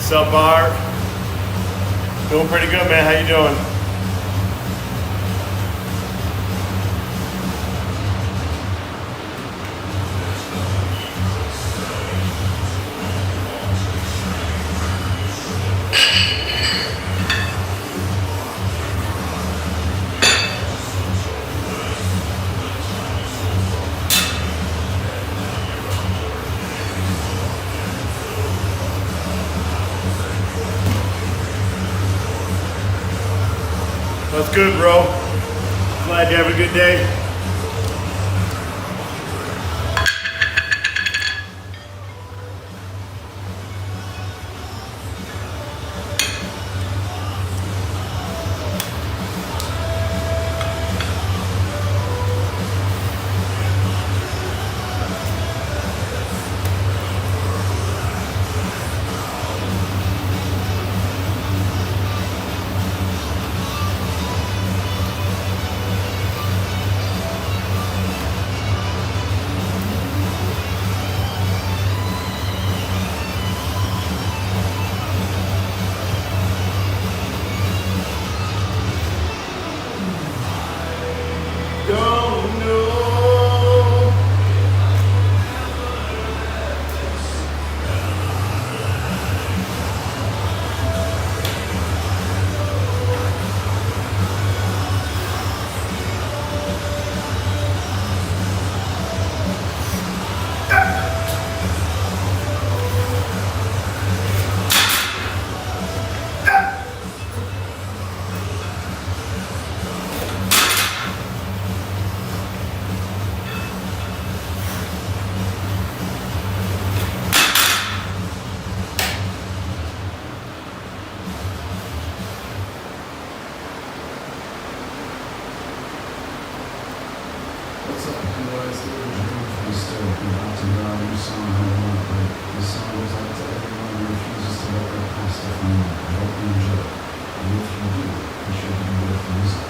What's up, Art? Doing pretty good, man. How you doing? That's good, bro. Glad you have a good day. Don't know. What's up, guys? We still about to go. You saw how long, but this song goes out to everyone who refuses to let their past define them. I hope you enjoy it. And if you do, be sure to be with music.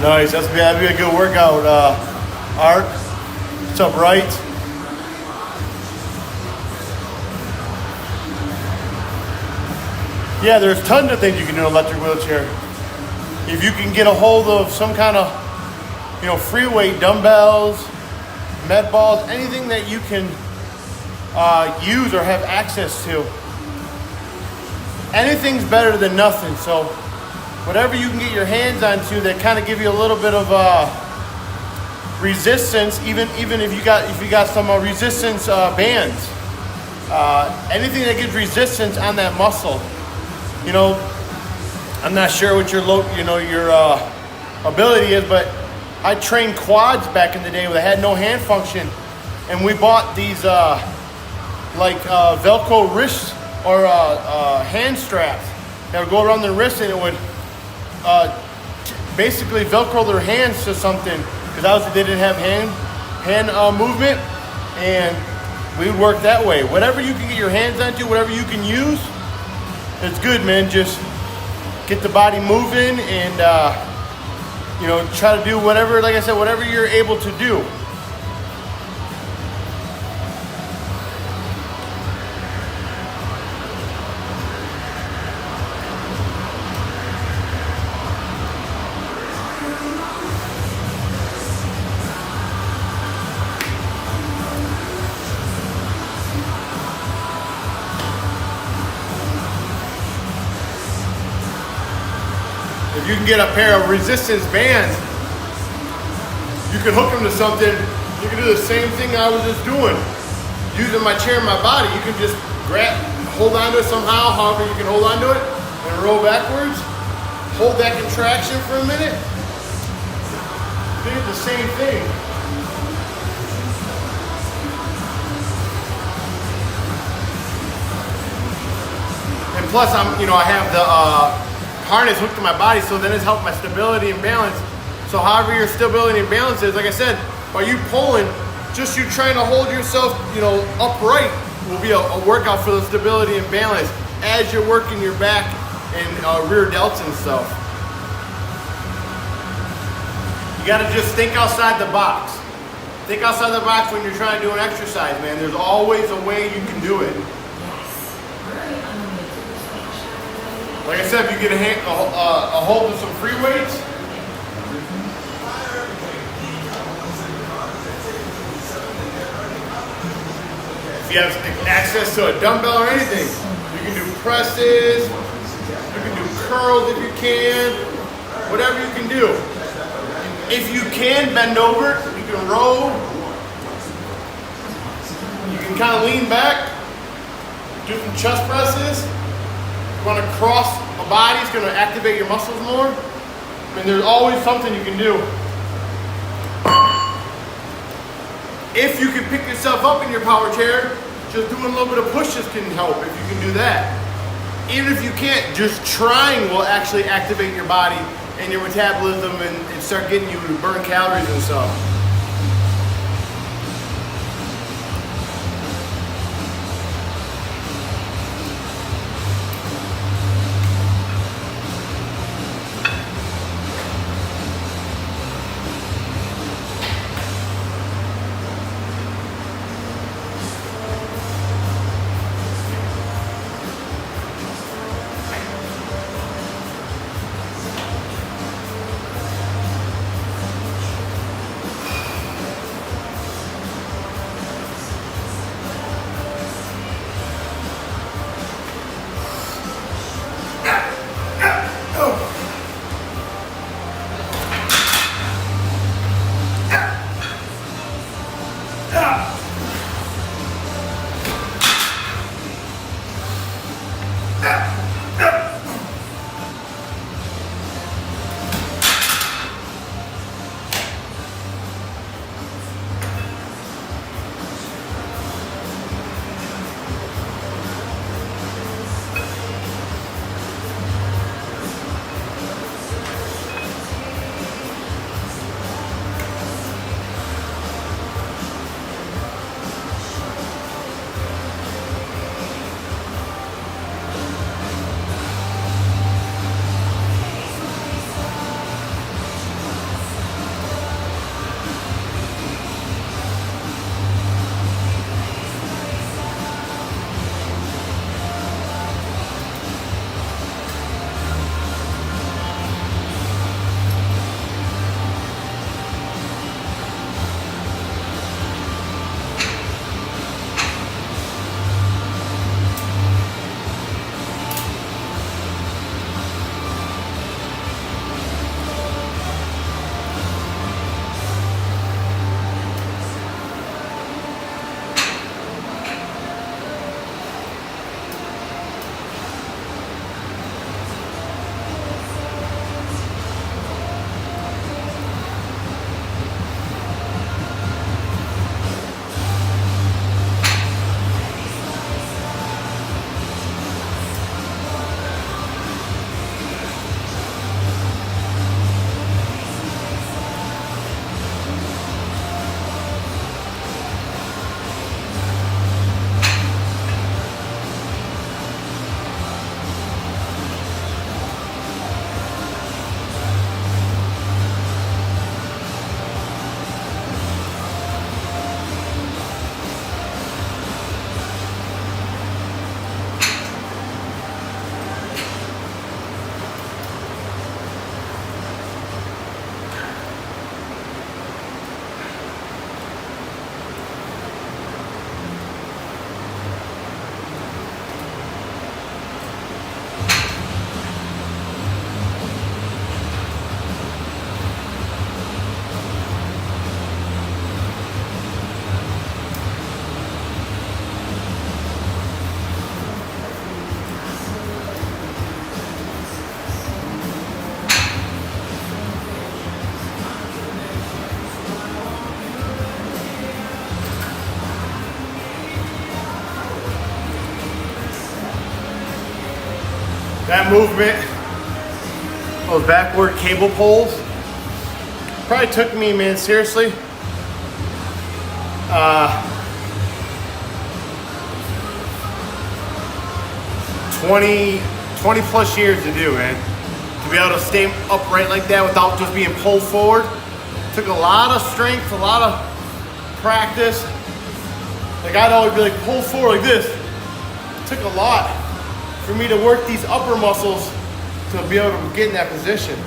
Nice. That'd be a good workout, Art. What's up, right? Yeah, there's tons of things you can do in an electric wheelchair. If you can get a hold of some kind of, free weight dumbbells, med balls, anything that you can use or have access to. Anything's better than nothing. So whatever you can get your hands onto that kind of give you a little bit of resistance, even if you got some resistance bands, anything that gives resistance on that muscle. You know, I'm not sure what your ability is, but I trained quads back in the day when I had no hand function, and we bought these Velcro wrist or hand straps that would go around their wrist, and it would basically Velcro their hands to something, because they didn't have hand movement, and we would work that way. Whatever you can get your hands onto, whatever you can use, it's good, man. Just get the body moving and try to do whatever, like I said, whatever you're able to do. If you can get a pair of resistance bands, you can hook them to something. You can do the same thing I was just doing. Using my chair and my body, you can just hold on to it somehow, however you can hold on to it, and roll backwards. Hold that contraction for a minute. Do the same thing. And plus, I have the harness hooked to my body, so then it's helped my stability and balance. So however your stability and balance is, like I said, by you pulling, just you trying to hold yourself, upright will be a workout for the stability and balance as you're working your back and rear delts and stuff. You gotta just think outside the box. Think outside the box when you're trying to do an exercise, man. There's always a way you can do it. Like I said, if you get a hold of some free weights, if you have access to a dumbbell or anything, you can do presses, you can do curls if you can, whatever you can do. If you can bend over, you can roll, you can kind of lean back, do some chest presses. You want to cross a body, it's going to activate your muscles more. I mean, there's always something you can do. If you can pick yourself up in your power chair, just doing a little bit of pushes can help if you can do that. Even if you can't, just trying will actually activate your body and your metabolism and start getting you to burn calories and stuff. That movement, those backward cable pulls, probably took me, man, seriously, 20 plus years to do, man. To be able to stay upright like that without just being pulled forward. Took a lot of strength, a lot of practice. Like I'd always be like, pull forward like this. It took a lot for me to work these upper muscles to be able to get in that position.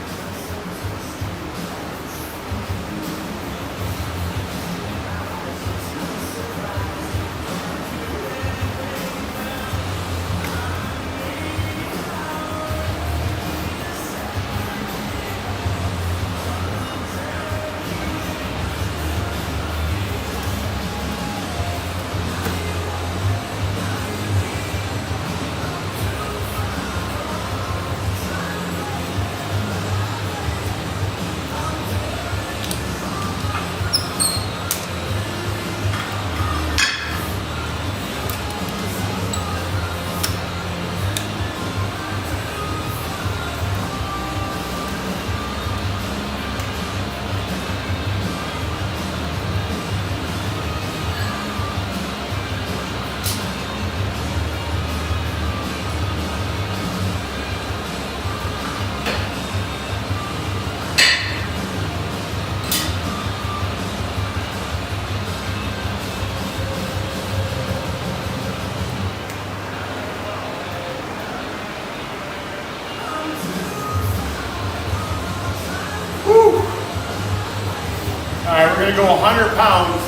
All right, we're gonna go 100 pounds,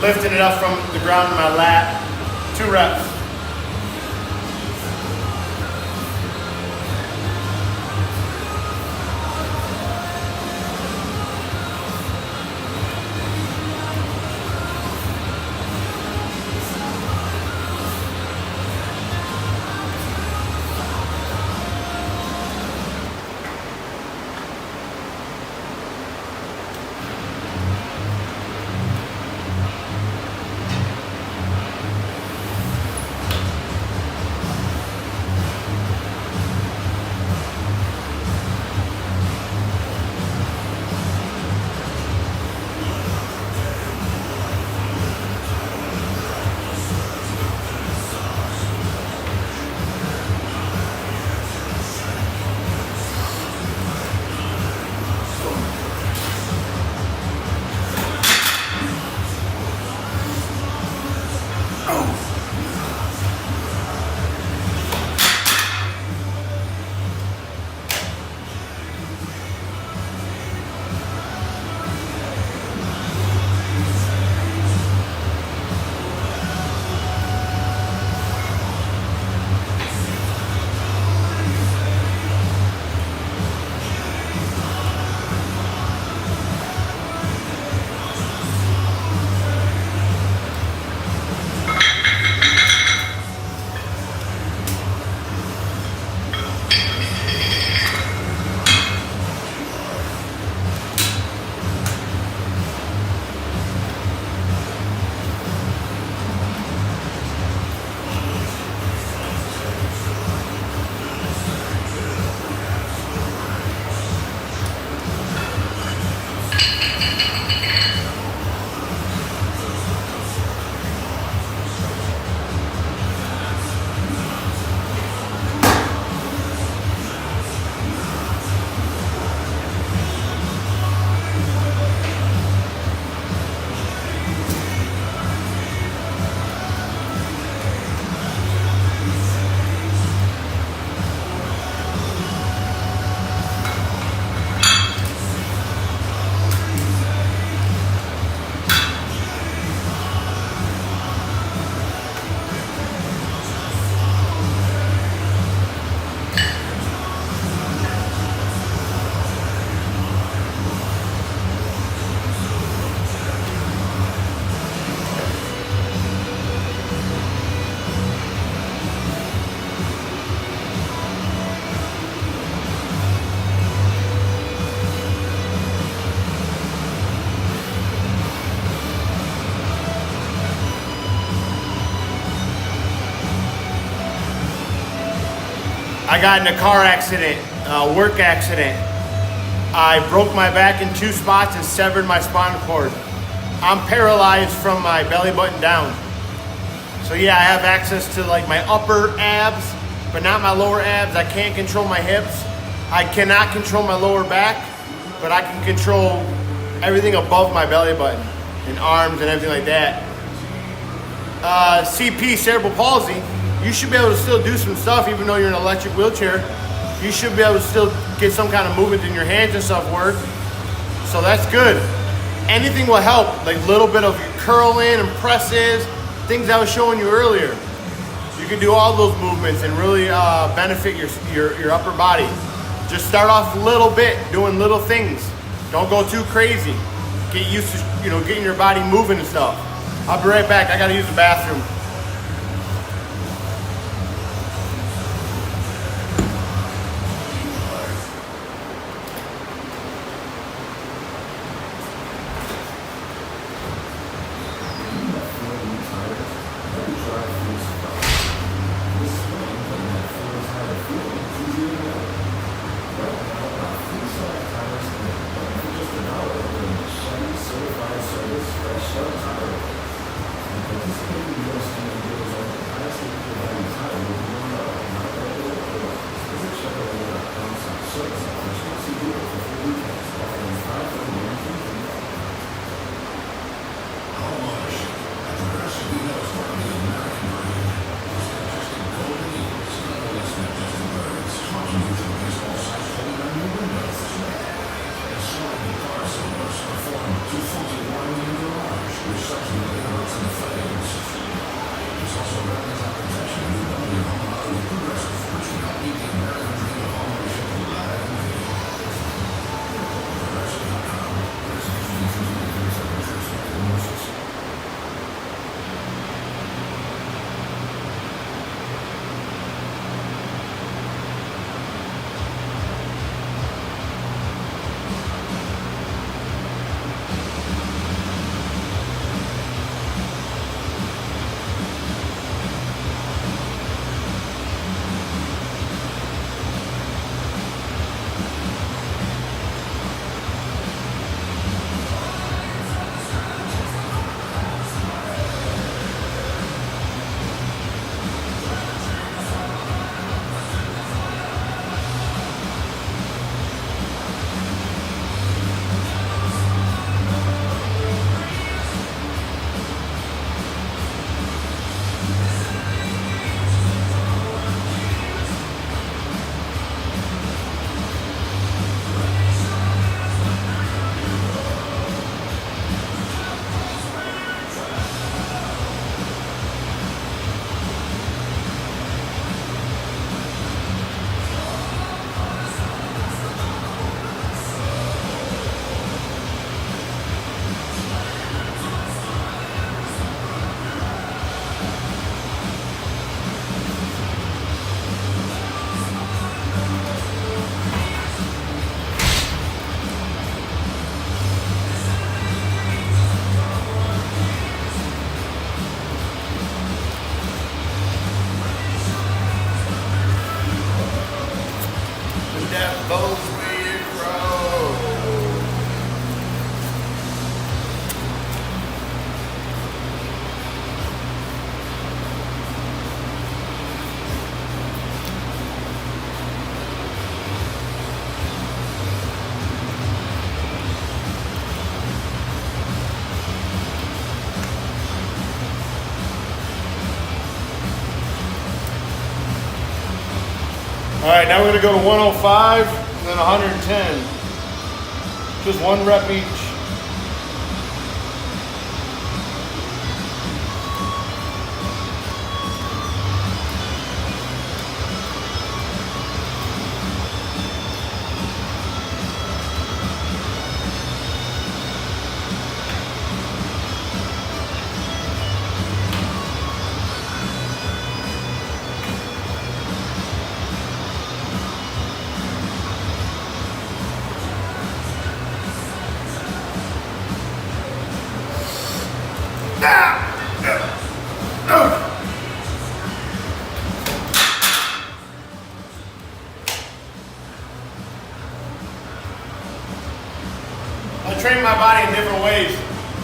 lifting it up from the ground in my lat, 2 reps. I got in a car accident, work accident. I broke my back in 2 spots and severed my spinal cord. I'm paralyzed from my belly button down. So yeah, I have access to like my upper abs, but not my lower abs. I can't control my hips. I cannot control my lower back, but I can control everything above my belly button and arms and everything like that. CP, cerebral palsy, you should be able to still do some stuff even though you're in an electric wheelchair. You should be able to still get some kind of movement in your hands and stuff work. So that's good. Anything will help, like little bit of curling and presses, things I was showing you earlier. You can do all those movements and really benefit your upper body. Just start off a little bit, doing little things. Don't go too crazy. Get used to getting your body moving and stuff. I'll be right back. I gotta use the bathroom. All right, now we're gonna go to 105 and then 110. Just 1 rep each. train my body in different ways.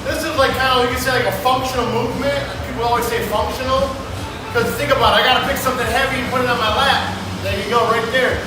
This is like kind of, you can say like a functional movement. People always say functional. Because think about it, I gotta pick something heavy and put it on my lap. There you go, right there.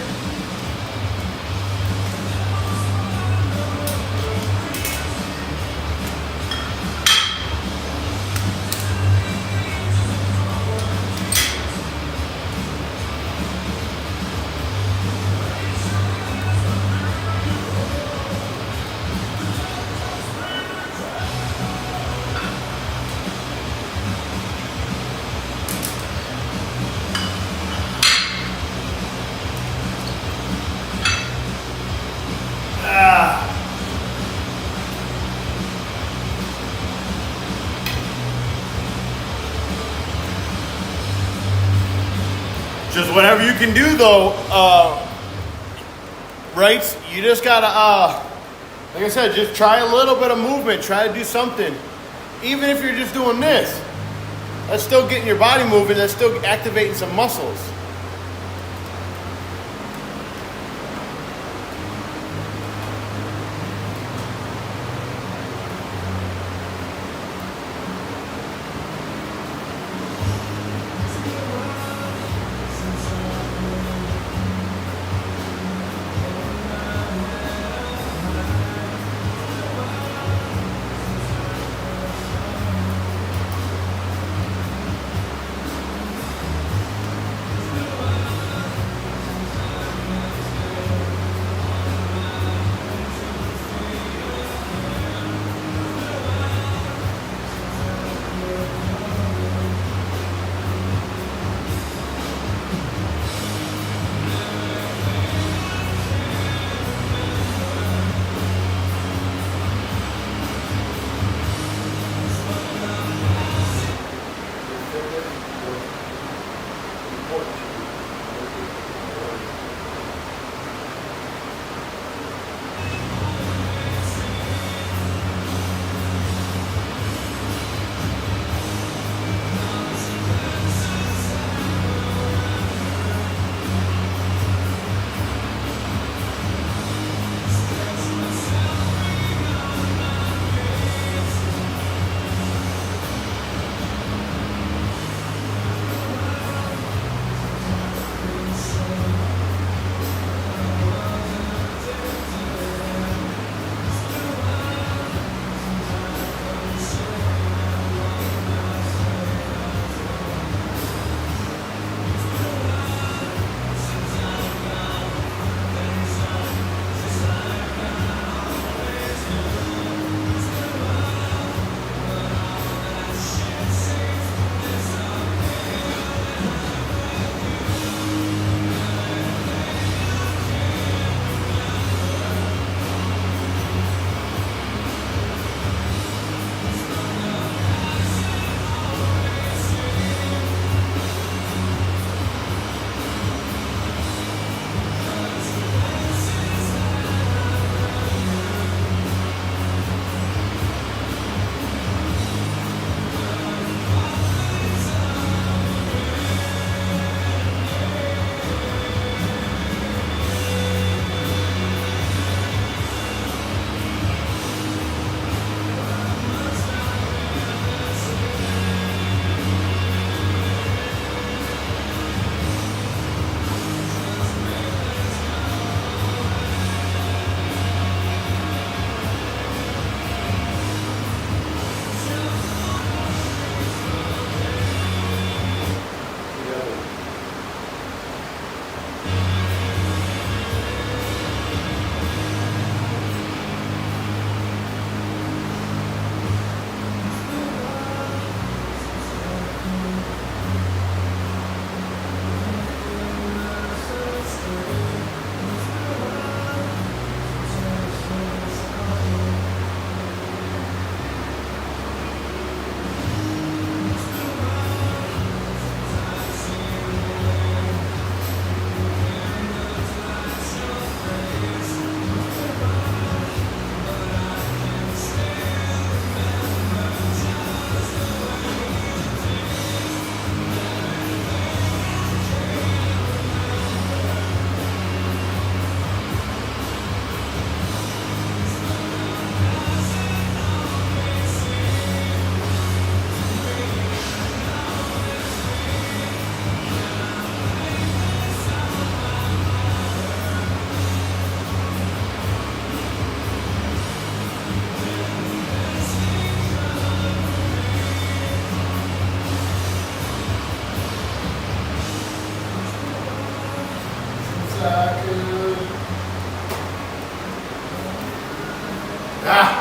Just whatever you can do though, right? You just gotta, like I said, just try a little bit of movement. Try to do something. Even if you're just doing this, that's still getting your body moving. That's still activating some muscles.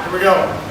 Here we go.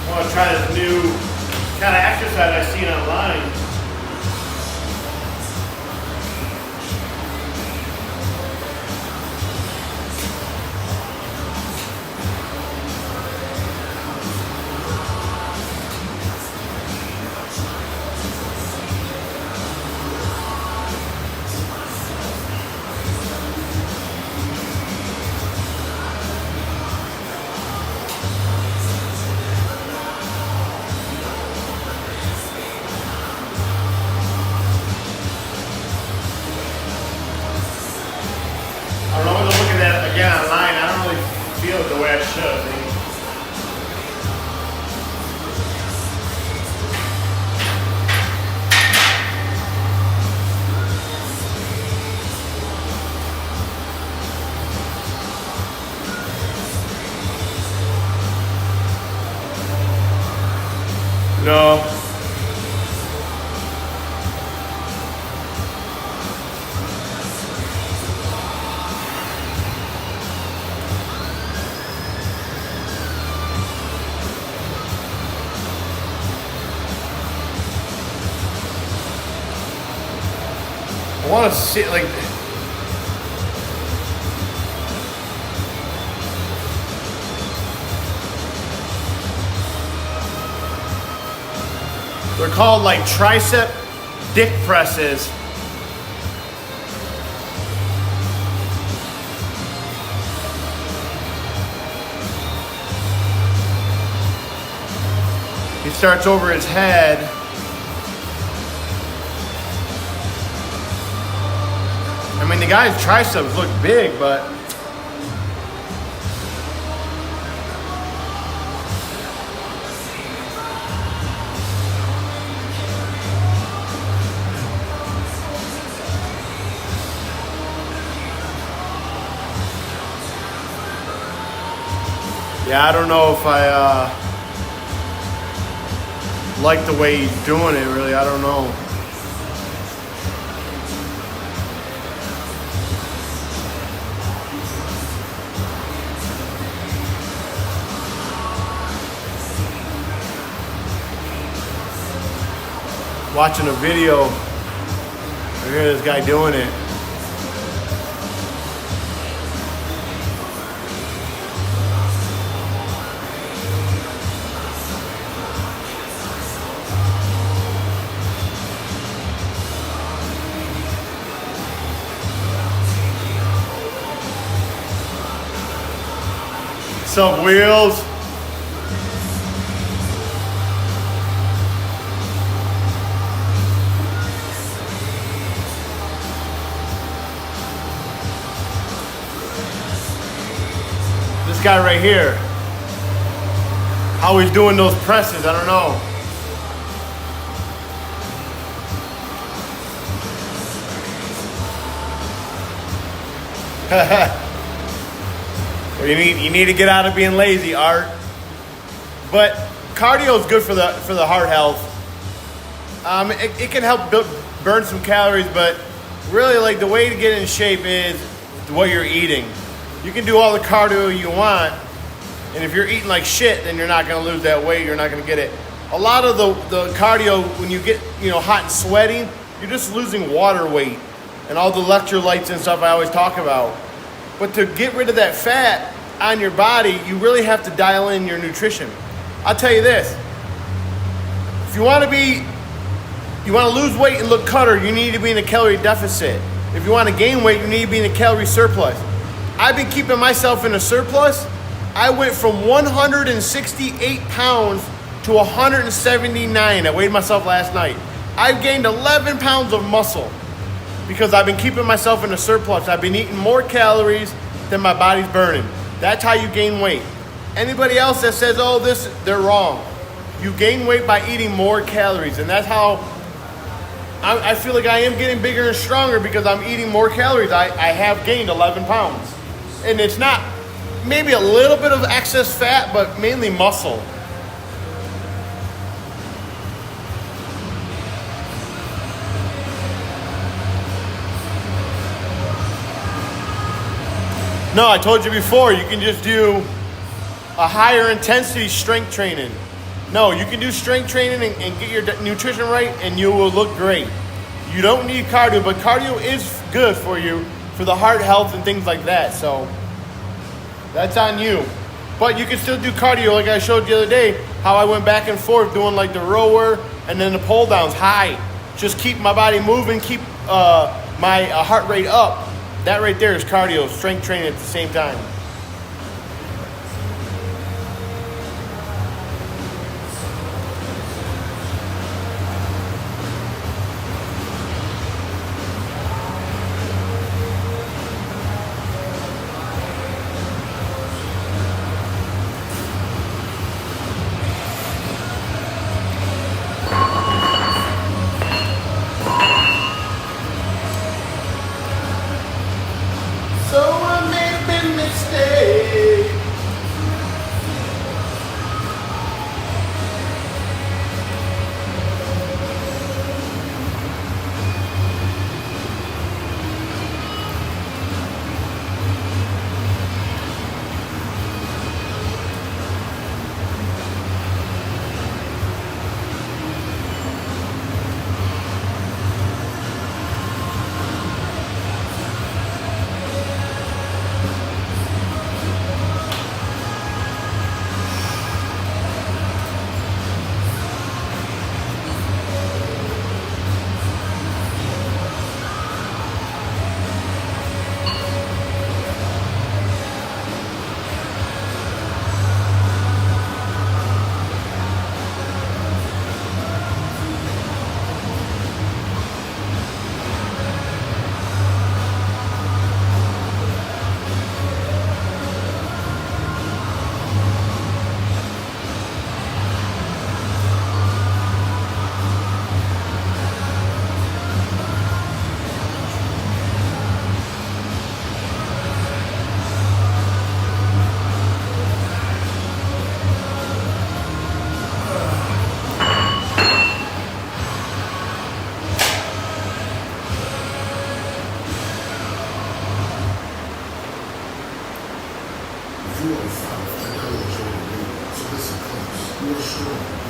I want to try this new kind of exercise I've seen online. Again, online, I don't really feel it the way I should. No. I want to see, like, They're called like tricep dick presses. He starts over his head. I mean, the guy's triceps look big, but yeah, I don't know if I like the way he's doing it, really. I don't know. Watching a video, I hear this guy doing it. What's up, Wheels? This guy right here, how he's doing those presses, I don't know. You need to get out of being lazy, Art. But cardio is good for the heart health. It can help burn some calories, but really, like, the way to get in shape is what you're eating. You can do all the cardio you want, and if you're eating like shit, then you're not going to lose that weight. You're not going to get it. A lot of the cardio, when you get hot and sweaty, you're just losing water weight and all the electrolytes and stuff I always talk about. But to get rid of that fat on your body, you really have to dial in your nutrition. I'll tell you this: if you want to lose weight and look cutter, you need to be in a calorie deficit. If you want to gain weight, you need to be in a calorie surplus. I've been keeping myself in a surplus. I went from 168 pounds to 179. I weighed myself last night. I've gained 11 pounds of muscle because I've been keeping myself in a surplus. I've been eating more calories than my body's burning. That's how you gain weight. Anybody else that says, oh, they're wrong. You gain weight by eating more calories, and that's how I feel like I am getting bigger and stronger, because I'm eating more calories. I have gained 11 pounds. And it's not, maybe a little bit of excess fat, but mainly muscle. No, I told you before, you can just do a higher intensity strength training. No, you can do strength training and get your nutrition right, and you will look great. You don't need cardio, but cardio is good for you, for the heart health and things like that. So that's on you. But you can still do cardio, like I showed the other day, how I went back and forth doing like the rower and then the pull downs high. Just keep my body moving, keep my heart rate up. That right there is cardio, strength training at the same time. So I made a big mistake.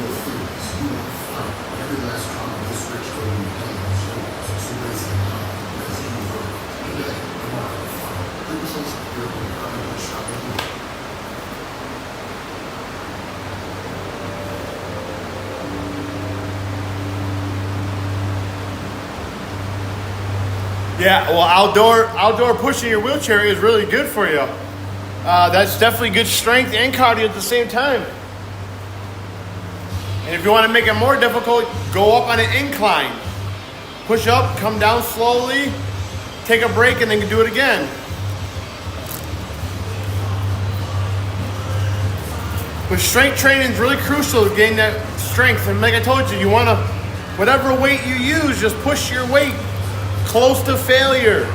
You're free. So you want to fight every last drop of this rich girl you can on your shoulders. So you raise it up because you work. Today, you want to fight. Let me say something. You're going to come and shop with me. Yeah, well, outdoor pushing your wheelchair is really good for you. That's definitely good strength and cardio at the same time. And if you want to make it more difficult, go up on an incline. Push up, come down slowly, take a break, and then do it again. But strength training is really crucial to gain that strength. And like I told you, you want to, whatever weight you use, just push your weight close to failure.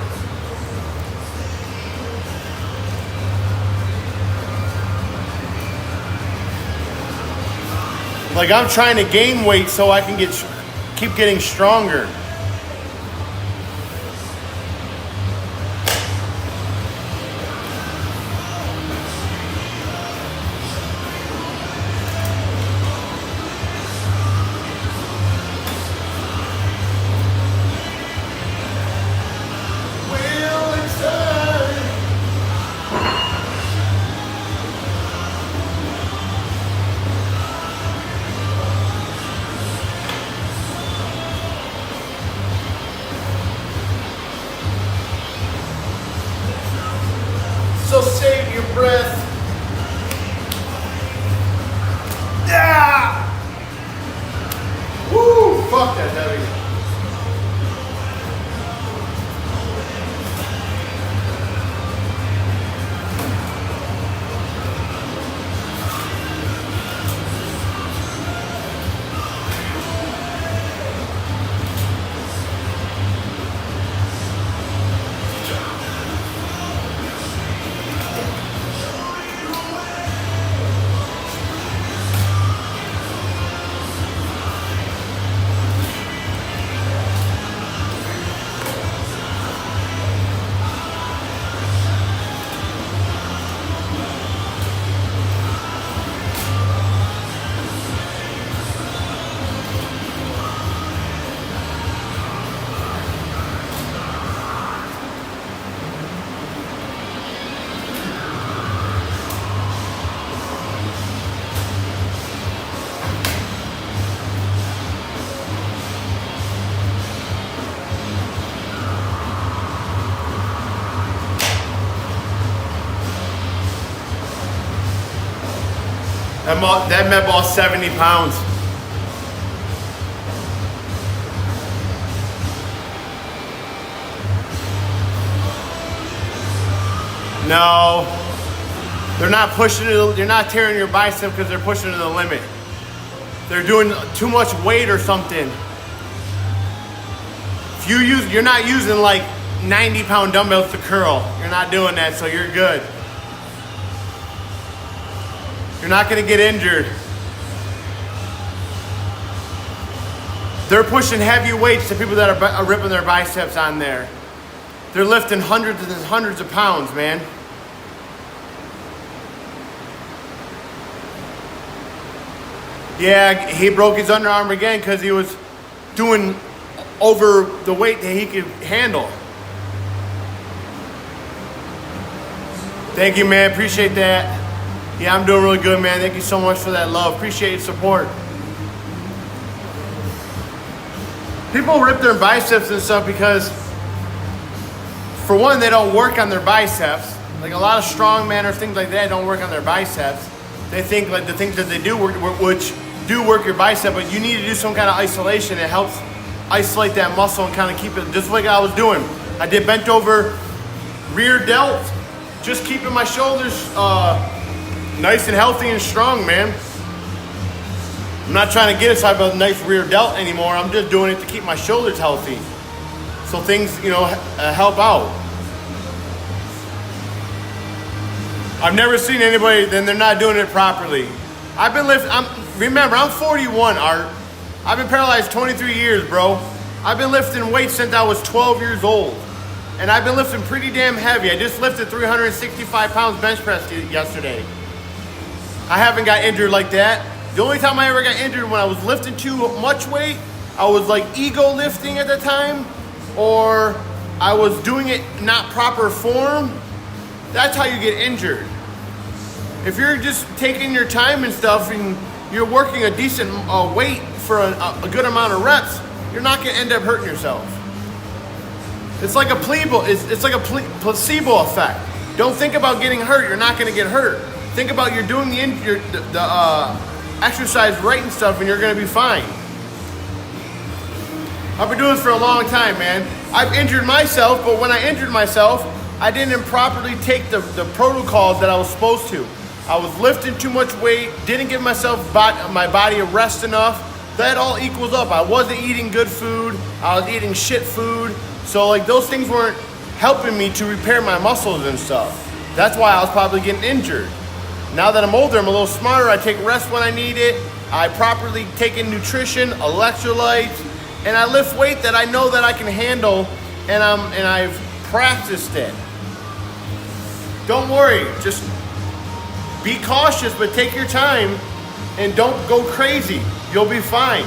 Like I'm trying to gain weight so I can keep getting stronger. So save your breath. Yeah! Woo! Fuck that heavy. That med ball's 70 pounds. No, they're not pushing it. You're not tearing your bicep because they're pushing it to the limit. They're doing too much weight or something. If you're not using like 90-pound dumbbells to curl. You're not doing that, so you're good. You're not going to get injured. They're pushing heavy weights to people that are ripping their biceps on there. They're lifting hundreds and hundreds of pounds, man. Yeah, he broke his underarm again because he was doing over the weight that he could handle. Thank you, man. Appreciate that. Yeah, I'm doing really good, man. Thank you so much for that love. Appreciate your support. People rip their biceps and stuff because, for one, they don't work on their biceps. Like a lot of strongmen or things like that don't work on their biceps. They think like the things that they do work, which do work your bicep, but you need to do some kind of isolation. It helps isolate that muscle and kind of keep it, just like I was doing. I did bent over rear delt, just keeping my shoulders nice and healthy and strong, man. I'm not trying to get a type of nice rear delt anymore. I'm just doing it to keep my shoulders healthy. So things, help out. I've never seen anybody, then they're not doing it properly. I've been lifting, remember, I'm 41, Art. I've been paralyzed 23 years, bro. I've been lifting weights since I was 12 years old. And I've been lifting pretty damn heavy. I just lifted 365 pounds bench press yesterday. I haven't got injured like that. The only time I ever got injured when I was lifting too much weight, I was like ego lifting at the time, or I was doing it not proper form. That's how you get injured. If you're just taking your time and stuff and you're working a decent weight for a good amount of reps, you're not going to end up hurting yourself. It's like a placebo effect. Don't think about getting hurt. You're not going to get hurt. Think about you're doing the exercise right and stuff, and you're going to be fine. I've been doing this for a long time, man. I've injured myself, but when I injured myself, I didn't properly take the protocols that I was supposed to. I was lifting too much weight, didn't give my body a rest enough. That all equals up. I wasn't eating good food. I was eating shit food. So like those things weren't helping me to repair my muscles and stuff. That's why I was probably getting injured. Now that I'm older, I'm a little smarter. I take rest when I need it. I properly take in nutrition, electrolytes, and I lift weight that I know that I can handle, and I've practiced it. Don't worry, just be cautious, but take your time and don't go crazy. You'll be fine.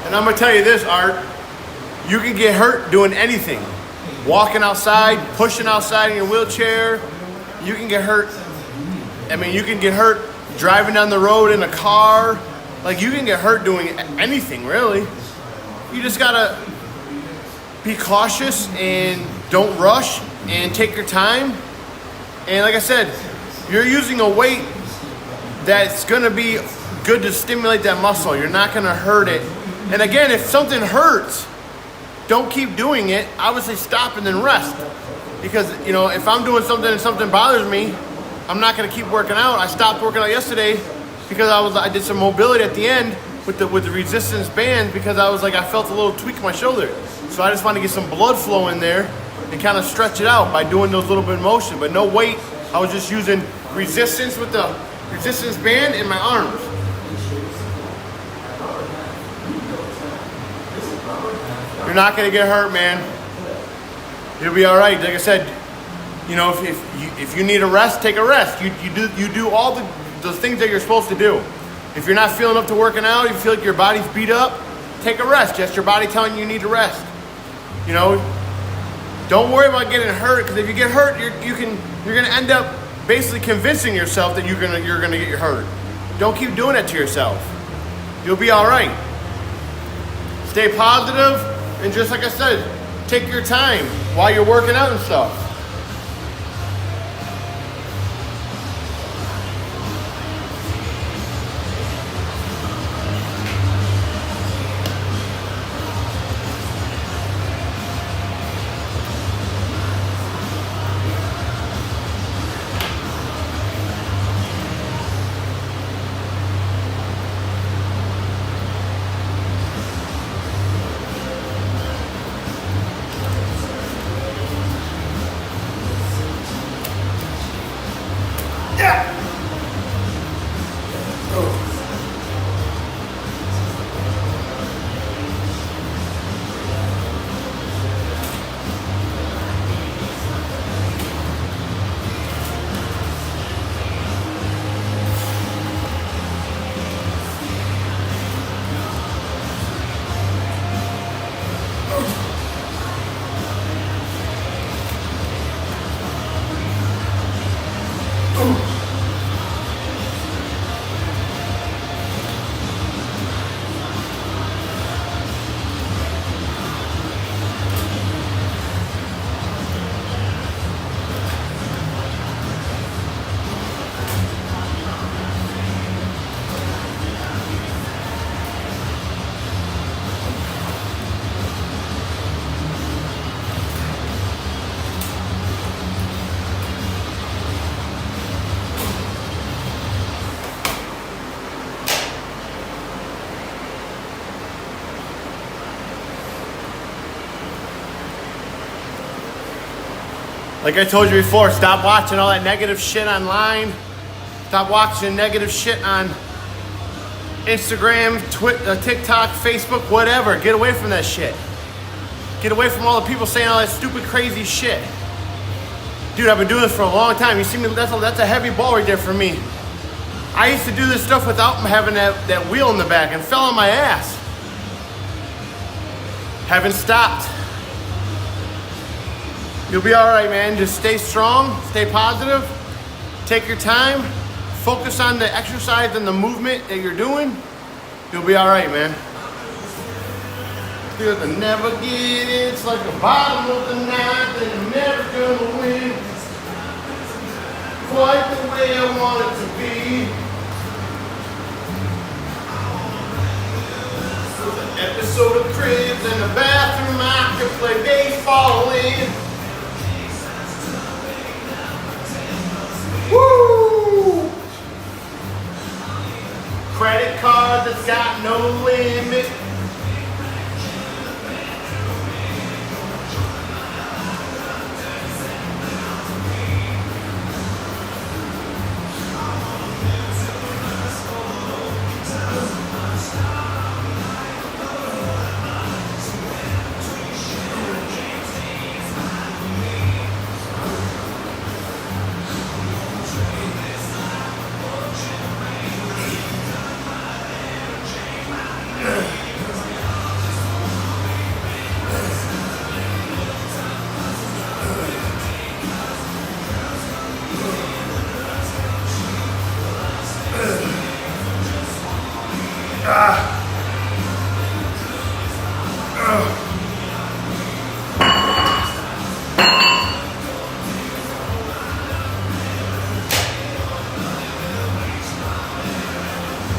And I'm gonna tell you this, Art, you can get hurt doing anything. Walking outside, pushing outside in your wheelchair, you can get hurt. I mean, you can get hurt driving down the road in a car. Like, you can get hurt doing anything, really. You just gotta be cautious and don't rush and take your time. And like I said, you're using a weight that's gonna be good to stimulate that muscle. You're not gonna hurt it. And again, if something hurts, don't keep doing it. Obviously stop and then rest. Because, you know, if I'm doing something and something bothers me, I'm not gonna keep working out. I stopped working out yesterday because I did some mobility at the end with the resistance band, because I felt a little tweak in my shoulder. So I just wanted to get some blood flow in there and kind of stretch it out by doing those little bit of motion, but no weight. I was just using resistance with the resistance band in my arms. You're not gonna get hurt, man. You'll be all right. Like I said, you know, if you need a rest, take a rest. You do all the things that you're supposed to do. If you're not feeling up to working out, you feel like your body's beat up, take a rest. Just your body telling you need to rest. You know, don't worry about getting hurt, because if you get hurt, you're gonna end up basically convincing yourself that you're gonna get hurt. Don't keep doing it to yourself. You'll be all right. Stay positive, and just like I said, take your time while you're working out and stuff. Like I told you before, stop watching all that negative shit online. Stop watching negative shit on Instagram, TikTok, Facebook, whatever. Get away from that shit. Get away from all the people saying all that stupid, crazy shit. Dude, I've been doing this for a long time. You see me, that's a heavy ball right there for me. I used to do this stuff without having that wheel in the back and fell on my ass. Haven't stopped. You'll be all right, man. Just stay strong, stay positive, take your time, focus on the exercise and the movement that you're doing. You'll be all right, man. Feel the never get it. It's like the bottom of the ninth and you're never gonna win. Quite the way I want it to be. With an episode of Cribs in the bathroom, I can play baseball in. Woo! Credit card that's got no limit.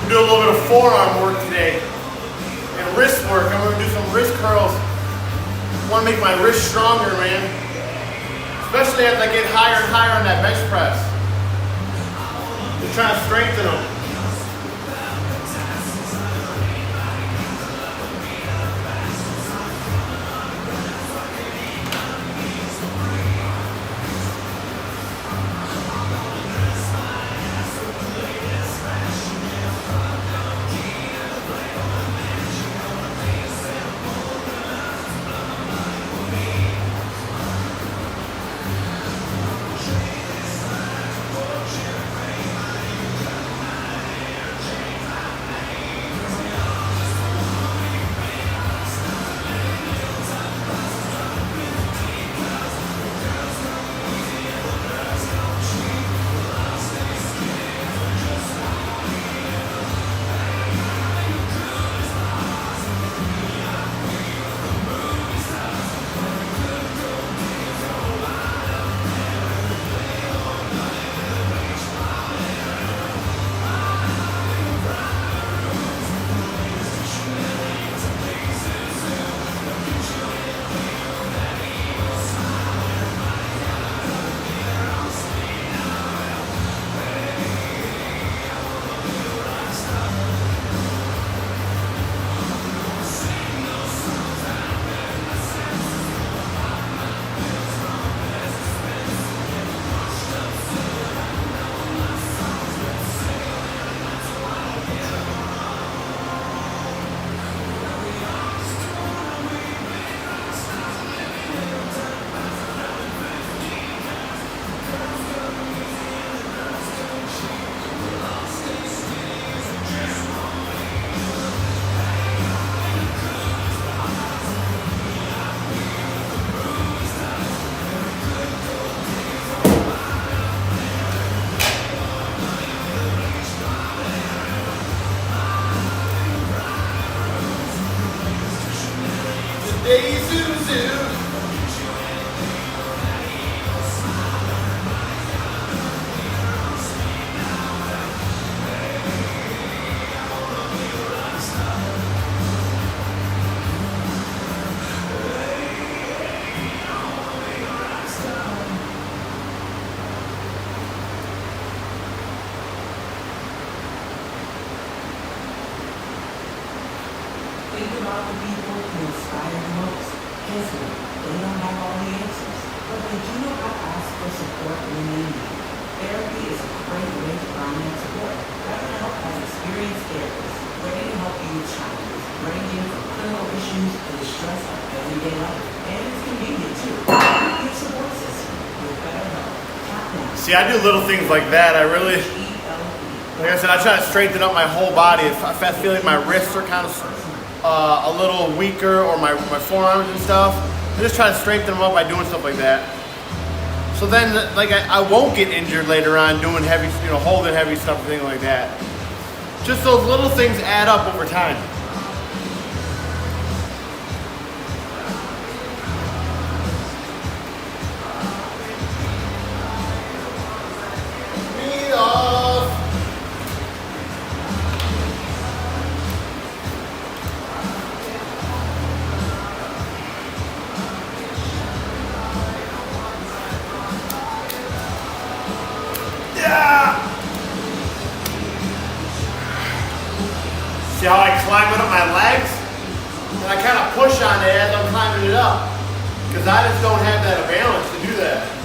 Do a little bit of forearm work today and wrist work. I'm going to do some wrist curls. I want to make my wrist stronger, man. Especially as I get higher and higher on that bench press. Just trying to strengthen them. Think about the people who inspire the most. Guess what? They don't have all the answers. but they do know how to ask for support when they need it. Therapy is a great way to find that support. BetterHelp has experienced therapists ready to help you with challenges ranging from clinical issues to the stress of everyday life. And it's convenient too. Your support system with BetterHelp. Tap now. See, I do little things like that. I really, like I said, I try to straighten up my whole body. If I feel like my wrists are kind of a little weaker, or my forearms and stuff, I just try to strengthen them up by doing stuff like that. So then, like, I won't get injured later on doing heavy, holding heavy stuff and things like that. Just those little things add up over time. Beat off. Yeah. See how I climb it up my legs? And I kind of push on it as I'm climbing it up. Because I just don't have that balance to do that.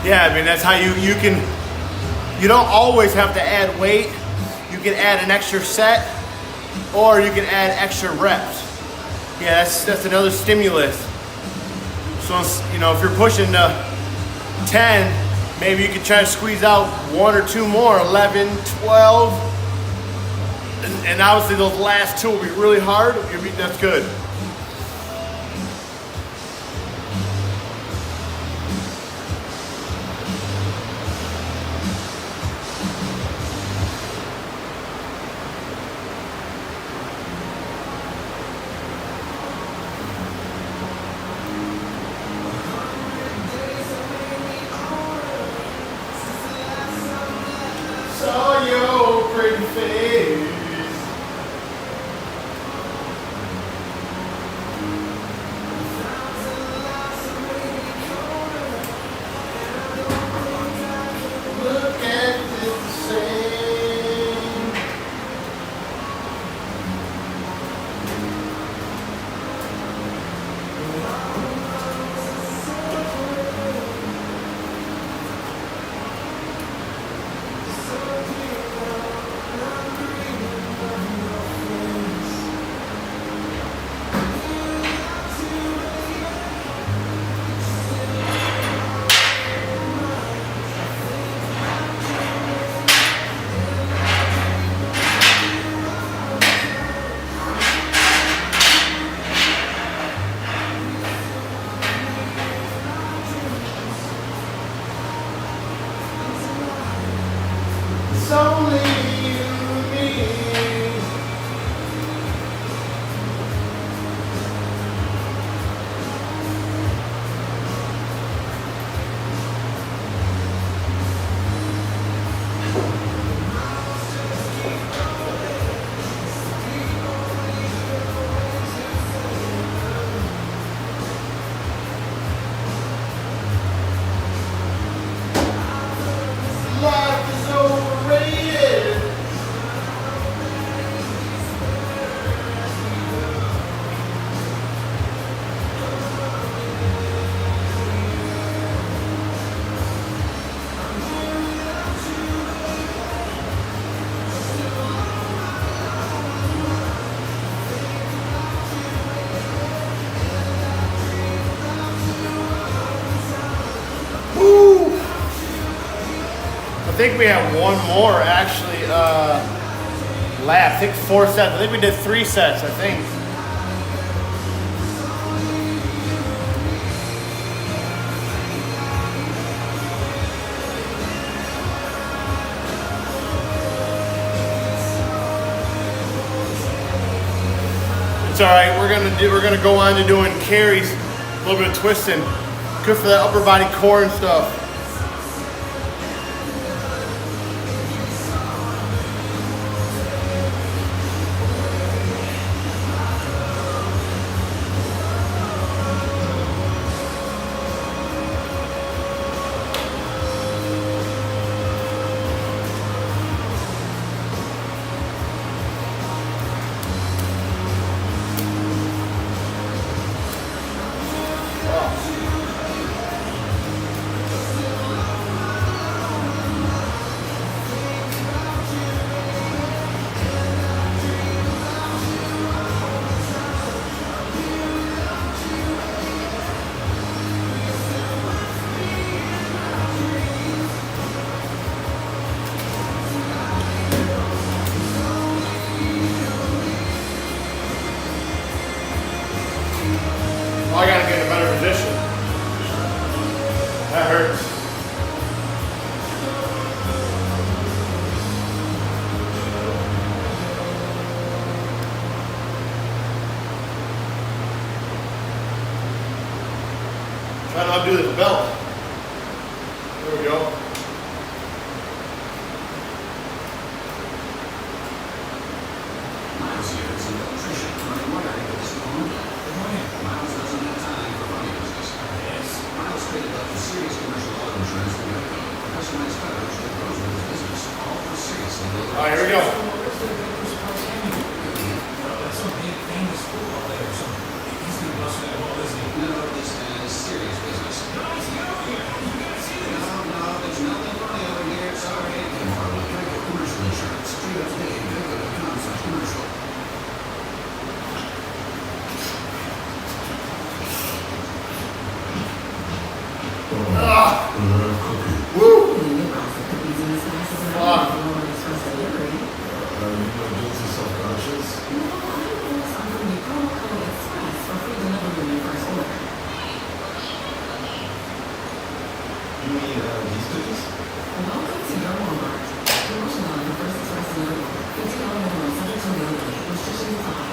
Yeah, I mean, that's how you don't always have to add weight. You can add an extra set, or you can add extra reps. Yeah, that's another stimulus. So, if you're pushing to 10, maybe you can try to squeeze out 1 or 2 more, 11, 12. And obviously those last 2 will be really hard. That's good. Saw your pretty face. Look at this the same. It's only you and me. think we have one more actually left. I think 4 sets. I think we did 3 sets, I think. It's all right. We're gonna go on to doing carries, a little bit of twisting. Good for that upper body core and stuff. I gotta get in a better position. That hurts. Try not to do this belt. There we go. Miles here is an electrician. I'm wondering if it's normal. Miles doesn't have time for funny business. Yes. Miles traded up for serious commercial auto insurance from Geico. Customized coverage that grows with his business. All for seriously low. All right, here we go. That's some big famous football player or something. He's gonna bust that ball, isn't he? No, this is serious business. No, There's nothing funny over here. Sorry. Tomorrow with Geico Commercial Insurance. Straight up today at geico.com/commercial. Ah, Cookie. woo! And you also put these in the slices and Fuck. lower express delivery. You know, guilty self-conscious. No, I'm offering you promo code express for free delivery on your first order. You mean these cookies? Welcome to your Walmart. Promotion on the first express delivery. $15 minimum subject to availability. Restrictions apply.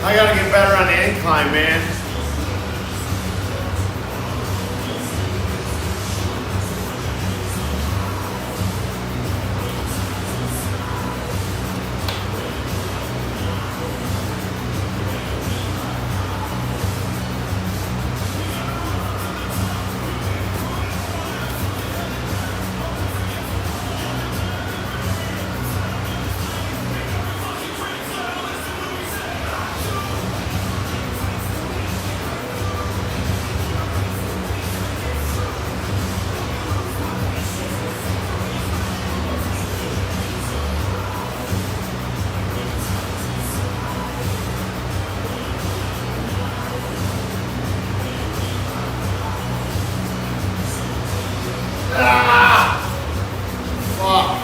I gotta get better on the incline, man. Fuck.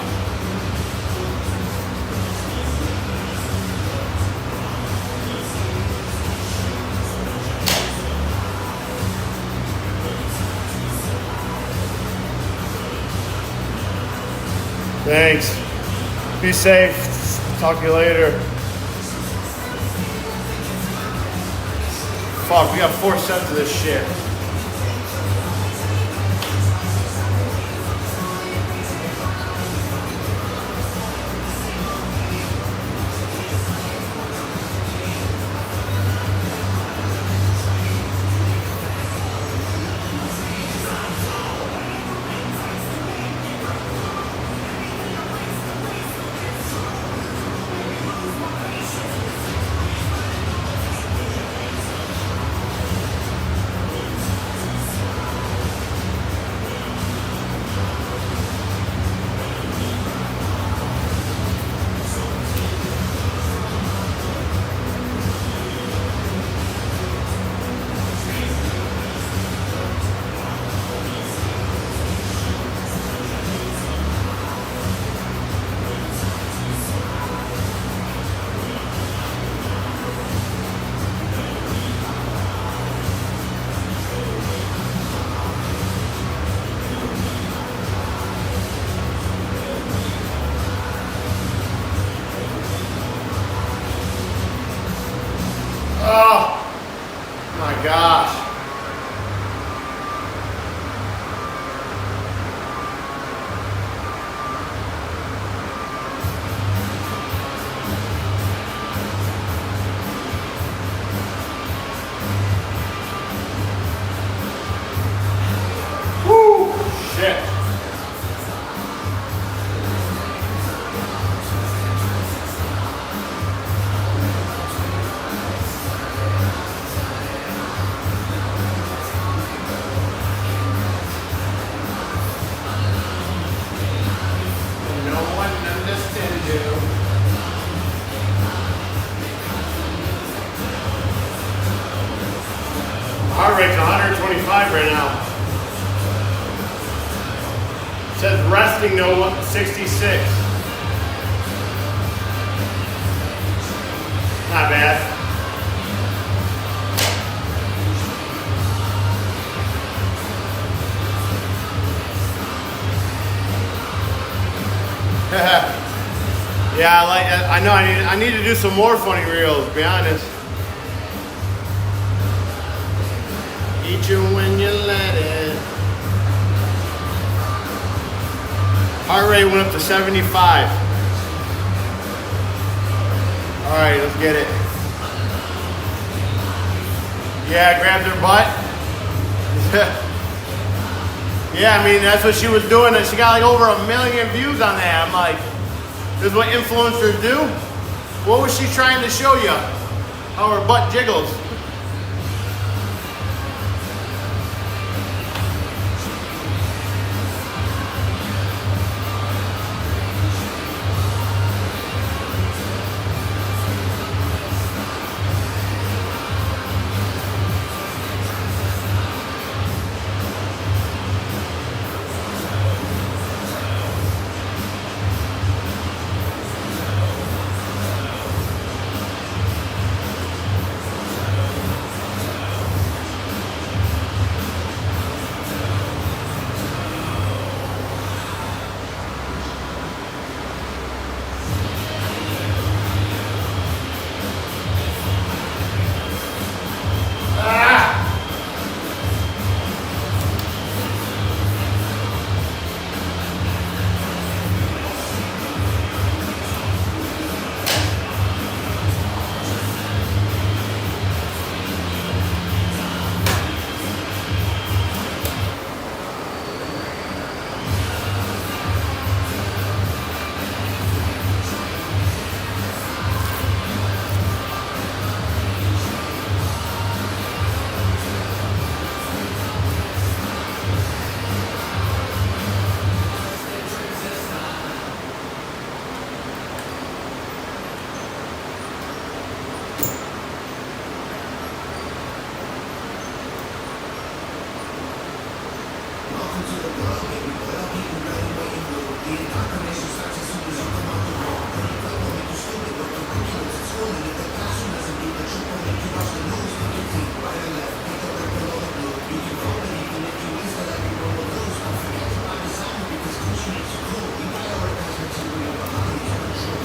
Thanks. Be safe. Talk to you later. Fuck, we got 4 sets of this shit. My gosh. Woo! Shit. No one understands you. Heart rate's 125 right now. Says resting no 66. Not bad. Yeah, I know I need to do some more funny reels, to be honest. Eat you when you let it. Heart rate went up to 75. All right, let's get it. Yeah, grabbed her butt. Yeah, I mean, that's what she was doing. And she got like over 1 million views on that. I'm like, this is what influencers do? What was she trying to show you? How her butt jiggles.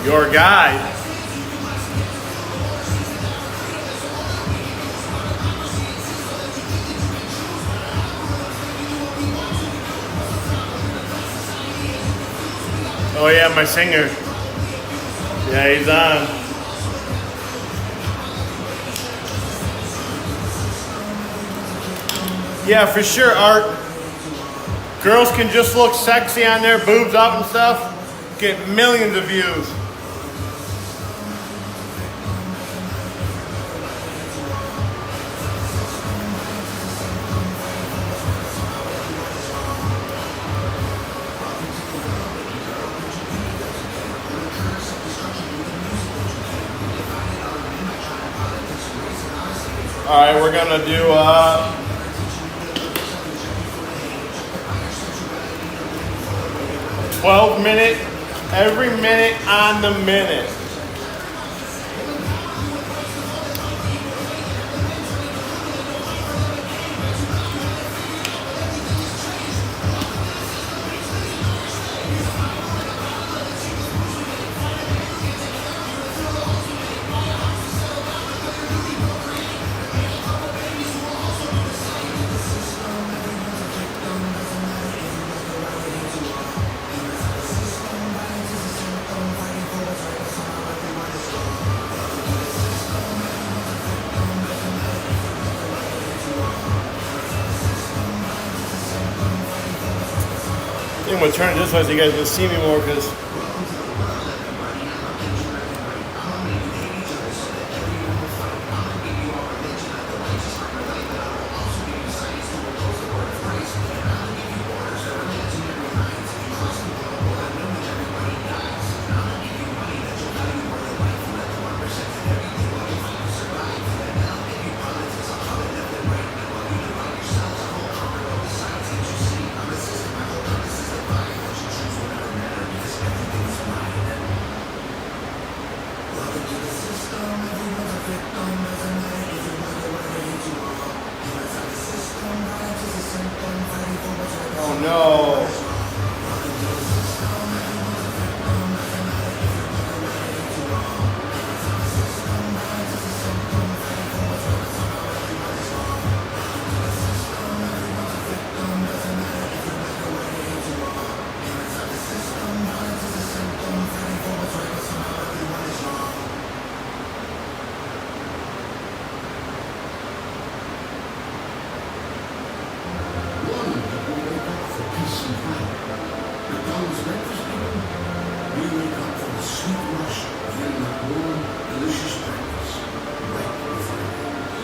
Your guy. Oh yeah, my singer. Yeah, he's on. Yeah, for sure, Art. Girls can just look sexy on there, boobs up and stuff, get millions of views. All right, we're gonna do 12-minute, every minute on the minute. gonna turn it this way so you guys can see me more, because oh no. Morning, people wake up for peace and quiet. McDonald's breakfast, people. We wake up for the sweet rush of getting that warm, delicious breakfast right before it ends.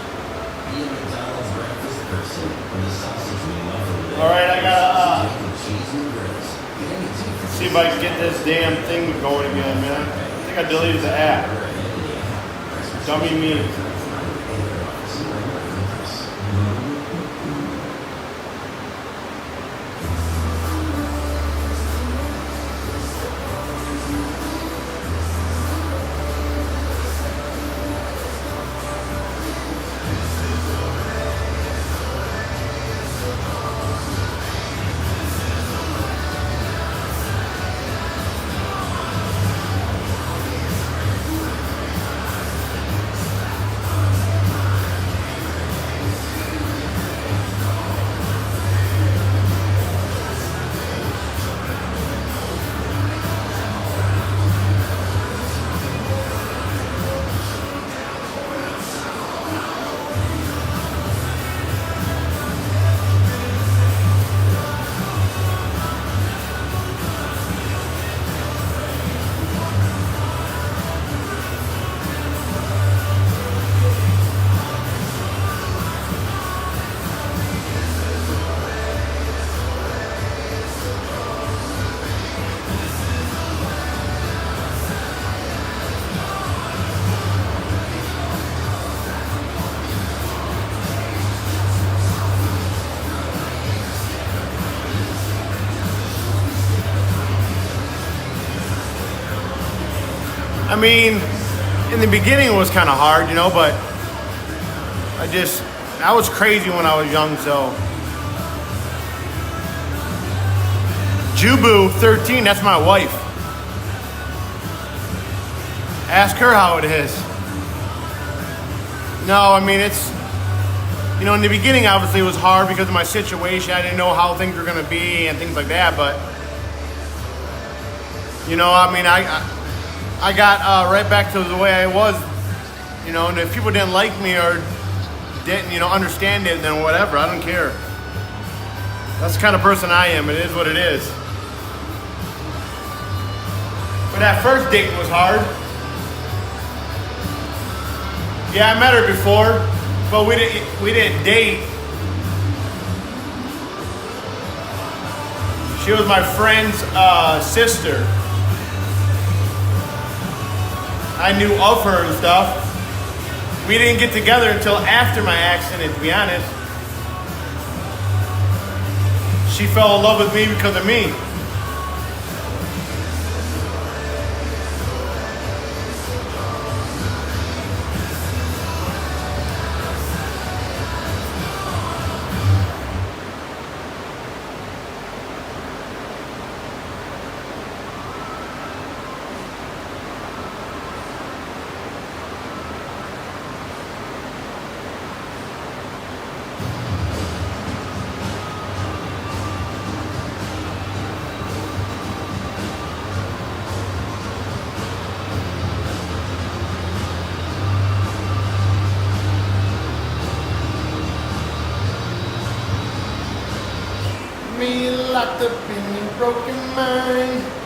Be a McDonald's breakfast person with a sausage McMuffin. All right, I gotta Bacon, cheese, and grits. Get anything from see if I can get this damn thing going again, man. I think I deleted the app. Dummy me. I mean, in the beginning it was kind of hard, you know, but I was crazy when I was young, so. Jubu 13, that's my wife. Ask her how it is. No, I mean, it's, you know, in the beginning, obviously, it was hard because of my situation. I didn't know how things were going to be and things like that, but, you know, I mean, I got right back to the way I was, you know, and if people didn't like me or didn't, you know, understand it, then whatever, I don't care. That's the kind of person I am. It is what it is. But that first date was hard. Yeah, I met her before, but we didn't date. She was my friend's sister. I knew of her and stuff. We didn't get together until after my accident, to be honest. She fell in love with me because of me. Me locked up in broken mind.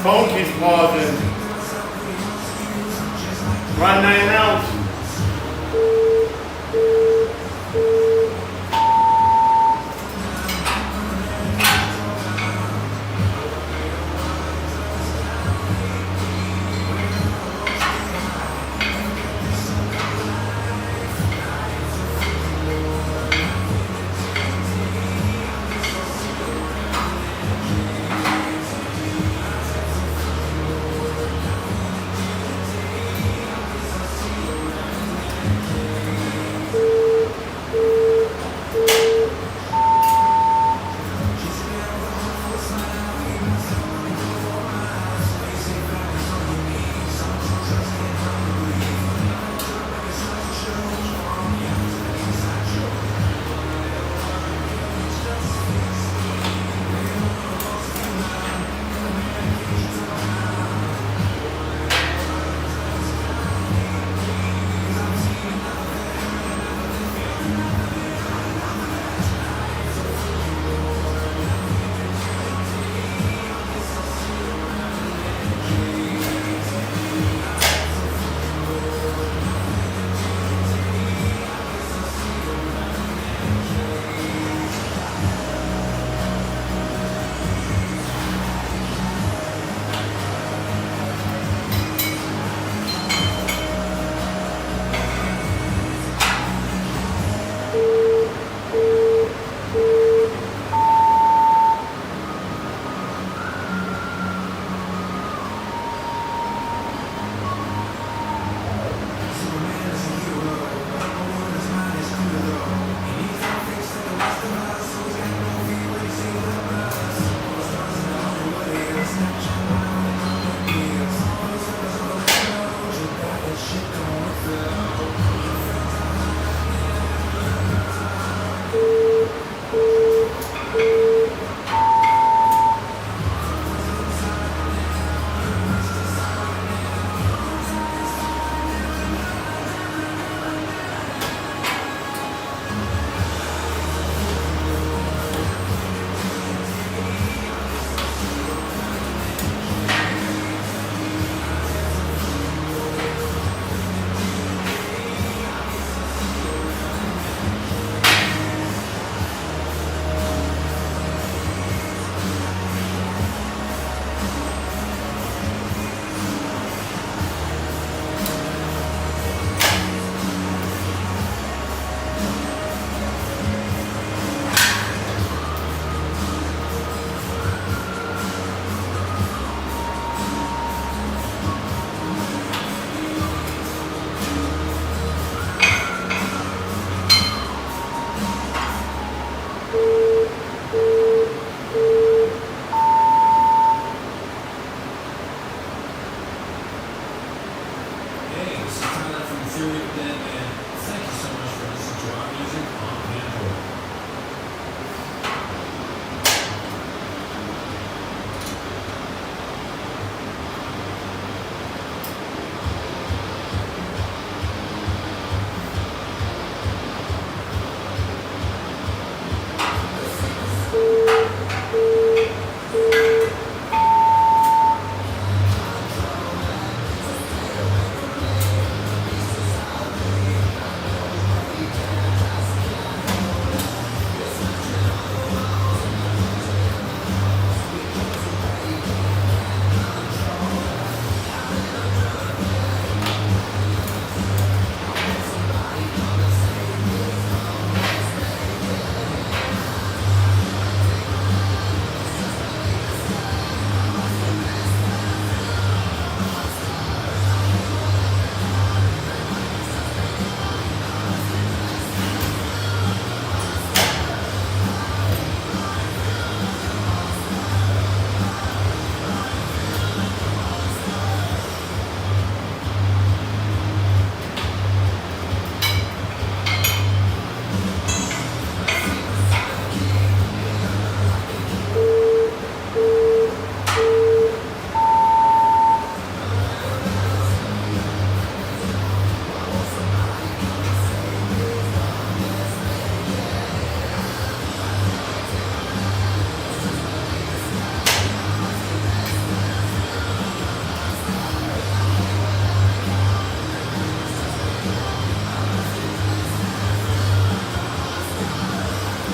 Phone keeps pausing. Run 9 rounds.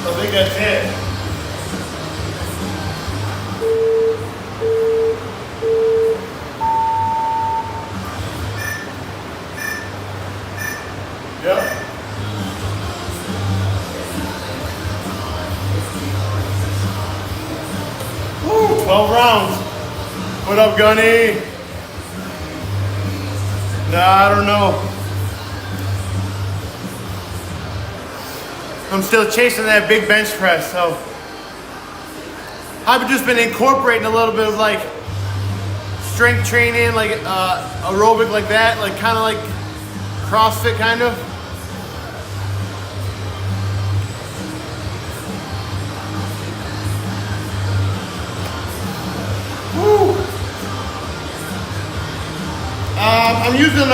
I think that's it. Yep. Woo, 12 rounds. What up, Gunny? Nah, I don't know. I'm still chasing that big bench press, so I've just been incorporating a little bit of like strength training, like aerobic like that, like kind of like CrossFit kind of. Woo. I'm using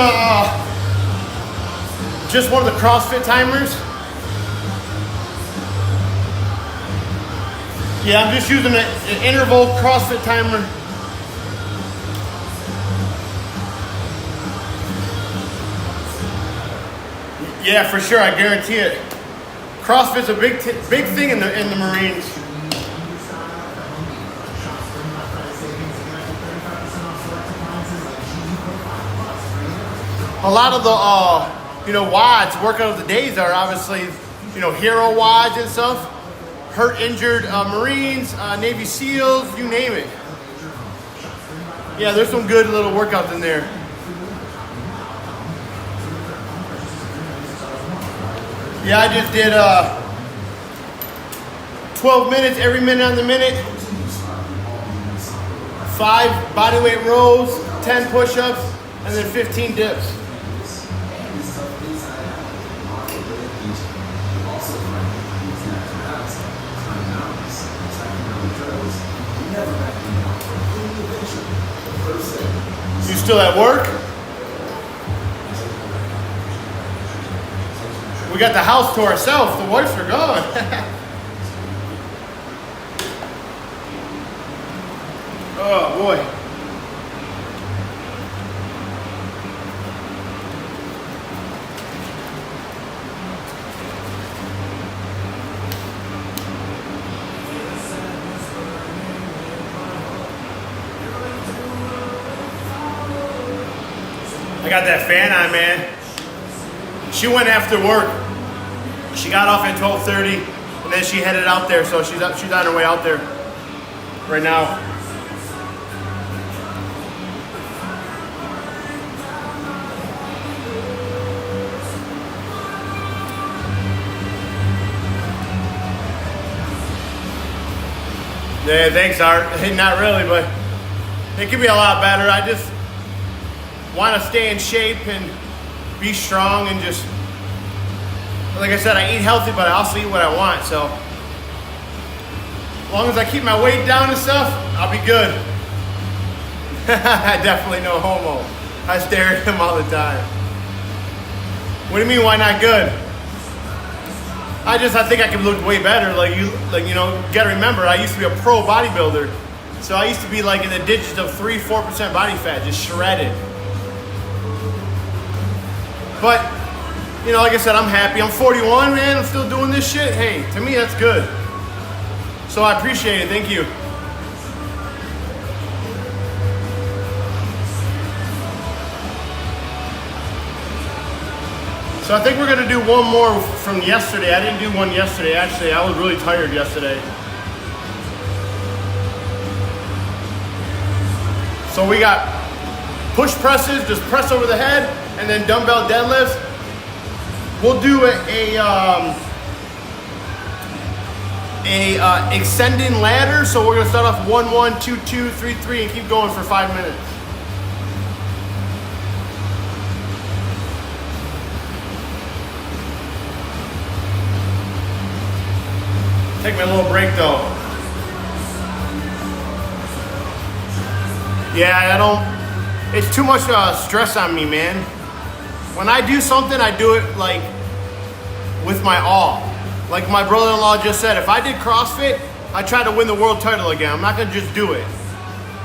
just one of the CrossFit timers. Yeah, I'm just using an interval CrossFit timer. Yeah, for sure, I guarantee it. CrossFit's a big thing in the Marines. A lot of the WODs, workout of the days, are obviously hero WODs and stuff. Hurt, injured Marines, Navy SEALs, you name it. Yeah, there's some good little workouts in there. Yeah, I just did 12 minutes, every minute on the minute. 5 bodyweight rows, 10 push-ups, and then 15 dips. You still at work? We got the house to ourselves. The wives are gone. Oh boy. I got that fan on, man. She went after work. She got off at 12:30, and then she headed out there. So she's on her way out there right now. Yeah, thanks, Art. Not really, but it could be a lot better. I just want to stay in shape and be strong and just, like I said, I eat healthy, but I also eat what I want. So as long as I keep my weight down and stuff, I'll be good. Definitely no homo. I stare at him all the time. What do you mean, why not good? I think I can look way better. You gotta remember, I used to be a pro bodybuilder. So I used to be like in the digits of 3-4% body fat, just shredded. But, like I said, I'm happy. I'm 41, man. I'm still doing this shit. Hey, to me, that's good. So I appreciate it. Thank you. So I think we're going to do one more from yesterday. I didn't do one yesterday. Actually, I was really tired yesterday. So we got push presses, just press over the head, and then dumbbell deadlifts. We'll do a extending ladder. So we're gonna start off 1, 1, 2, 2, 3, 3, and keep going for 5 minutes. Take me a little break though. Yeah, it's too much stress on me, man. When I do something, I do it like with my all. Like my brother-in-law just said, if I did CrossFit, I try to win the world title again. I'm not gonna just do it.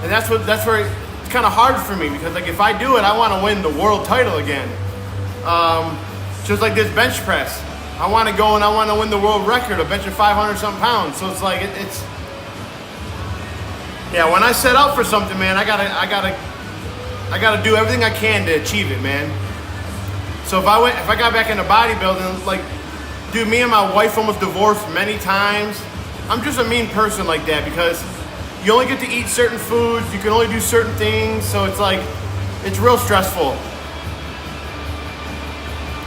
And that's where it's kind of hard for me, because like if I do it, I want to win the world title again. Just like this bench press. I want to go and I want to win the world record of benching 500 something pounds. So it's like it's yeah. When I set out for something, man, I gotta do everything I can to achieve it, man. So if I got back into bodybuilding, like, dude, me and my wife almost divorced many times. I'm just a mean person like that because you only get to eat certain foods, you can only do certain things, so it's like, it's real stressful.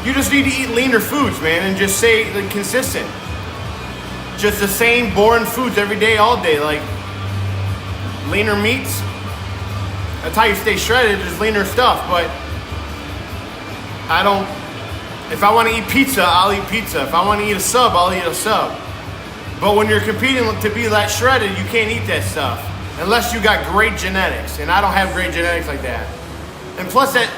You just need to eat leaner foods, man, and just stay like, consistent. Just the same boring foods every day, all day, like leaner meats. That's how you stay shredded, is leaner stuff, but if I want to eat pizza, I'll eat pizza. If I want to eat a sub, I'll eat a sub. But when you're competing to be that shredded, you can't eat that stuff unless you got great genetics, and I don't have great genetics like that. And plus, it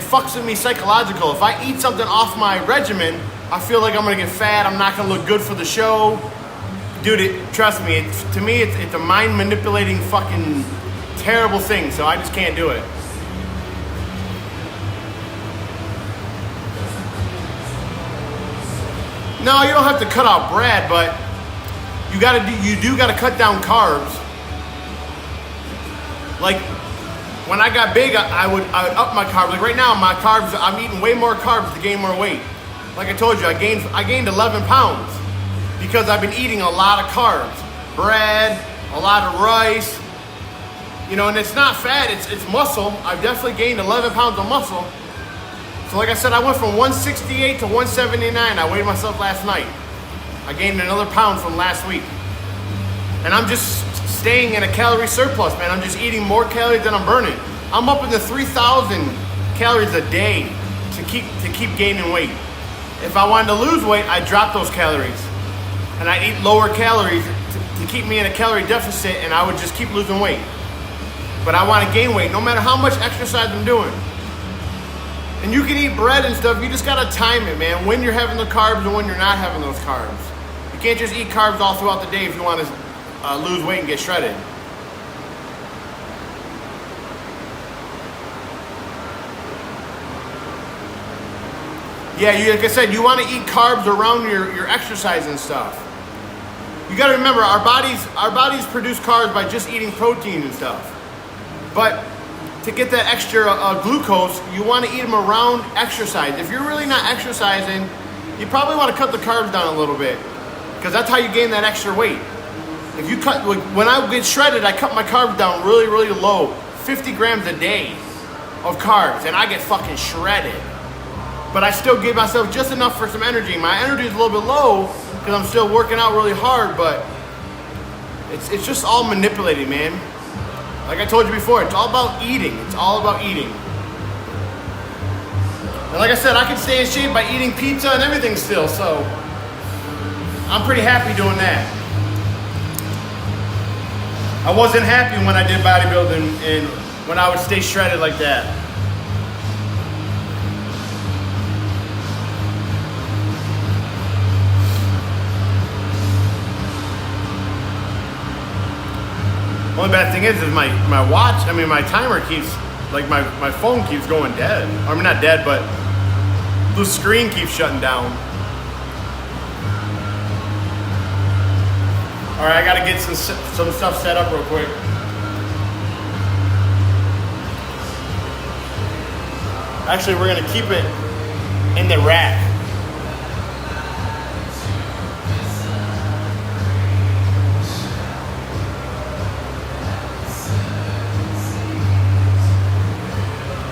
fucks with me psychological. If I eat something off my regimen, I feel like I'm gonna get fat. I'm not gonna look good for the show, dude. Trust me. To me, it's a mind manipulating fucking terrible thing. So I just can't do it. No, you don't have to cut out bread, but you do gotta cut down carbs. Like when I got big, I would up my carbs. Like right now, my carbs, I'm eating way more carbs to gain more weight. Like I told you, I gained 11 pounds because I've been eating a lot of carbs, bread, a lot of rice. You know, and it's not fat, it's muscle. I've definitely gained 11 pounds of muscle. So like I said, I went from 168 to 179. I weighed myself last night. I gained another pound from last week. And I'm just staying in a calorie surplus, man. I'm just eating more calories than I'm burning. I'm up in the 3,000 calories a day to keep gaining weight. If I wanted to lose weight, I'd drop those calories. And I'd eat lower calories to keep me in a calorie deficit, and I would just keep losing weight. But I want to gain weight no matter how much exercise I'm doing. And you can eat bread and stuff, you just gotta time it, man. When you're having the carbs and when you're not having those carbs. You can't just eat carbs all throughout the day if you want to lose weight and get shredded. Yeah, like I said, you want to eat carbs around your exercise and stuff. You gotta remember, our bodies produce carbs by just eating protein and stuff. But to get that extra glucose, you want to eat them around exercise. If you're really not exercising, you probably want to cut the carbs down a little bit, because that's how you gain that extra weight. If you cut, when I get shredded, I cut my carbs down really, really low, 50 grams a day of carbs, and I get fucking shredded. But I still give myself just enough for some energy. My energy is a little bit low because I'm still working out really hard, but it's just all manipulated, man. Like I told you before, it's all about eating. It's all about eating. And like I said, I can stay in shape by eating pizza and everything still, so I'm pretty happy doing that. I wasn't happy when I did bodybuilding and when I would stay shredded like that. Only bad thing is my watch, my timer keeps, like my phone keeps going dead. I mean, not dead, but the screen keeps shutting down. All right, I gotta get some stuff set up real quick. Actually, we're gonna keep it in the rack.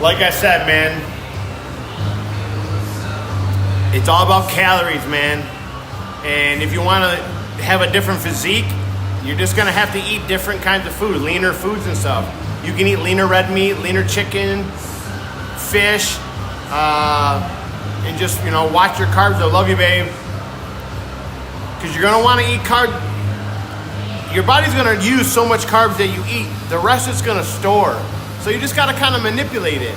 Like I said, man, it's all about calories, man. And if you want to have a different physique, you're just going to have to eat different kinds of food, leaner foods and stuff. You can eat leaner red meat, leaner chicken, fish, and just, watch your carbs. I love you, babe. Because you're going to want to eat carbs. Your body's going to use so much carbs that you eat. The rest it's going to store. So you just got to kind of manipulate it.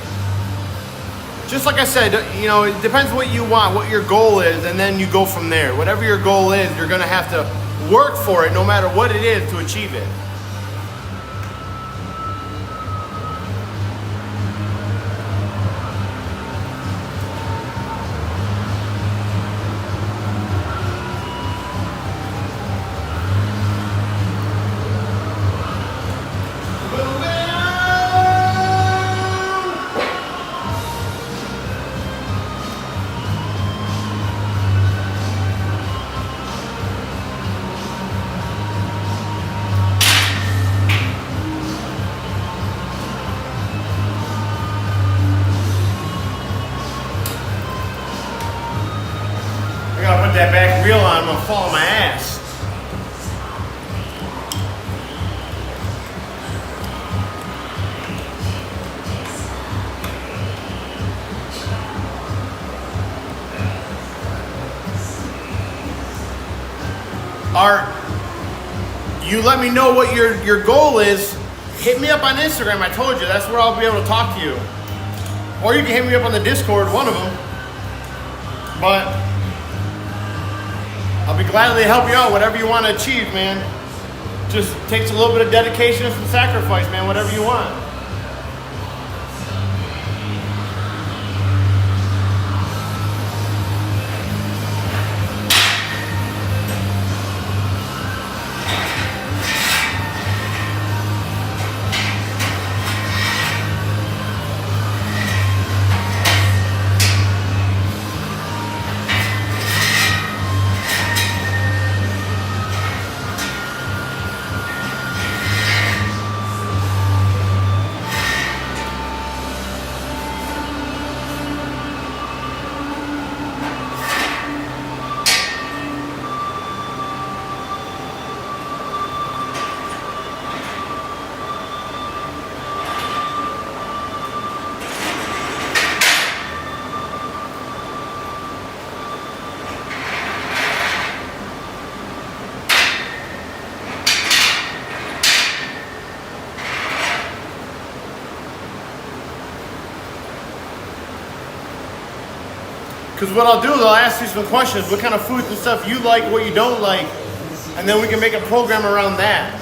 Just like I said, it depends what you want, what your goal is, and then you go from there. Whatever your goal is, you're going to have to work for it no matter what it is to achieve it. put that back wheel on, I'm gonna fall on my ass. Art, you let me know what your goal is. Hit me up on Instagram. I told you, that's where I'll be able to talk to you. Or you can hit me up on the Discord, one of them. But I'll be glad to help you out, whatever you want to achieve, man. Just takes a little bit of dedication and some sacrifice, man, whatever you want. Because what I'll do is I'll ask you some questions. What kind of foods and stuff you like, what you don't like, and then we can make a program around that.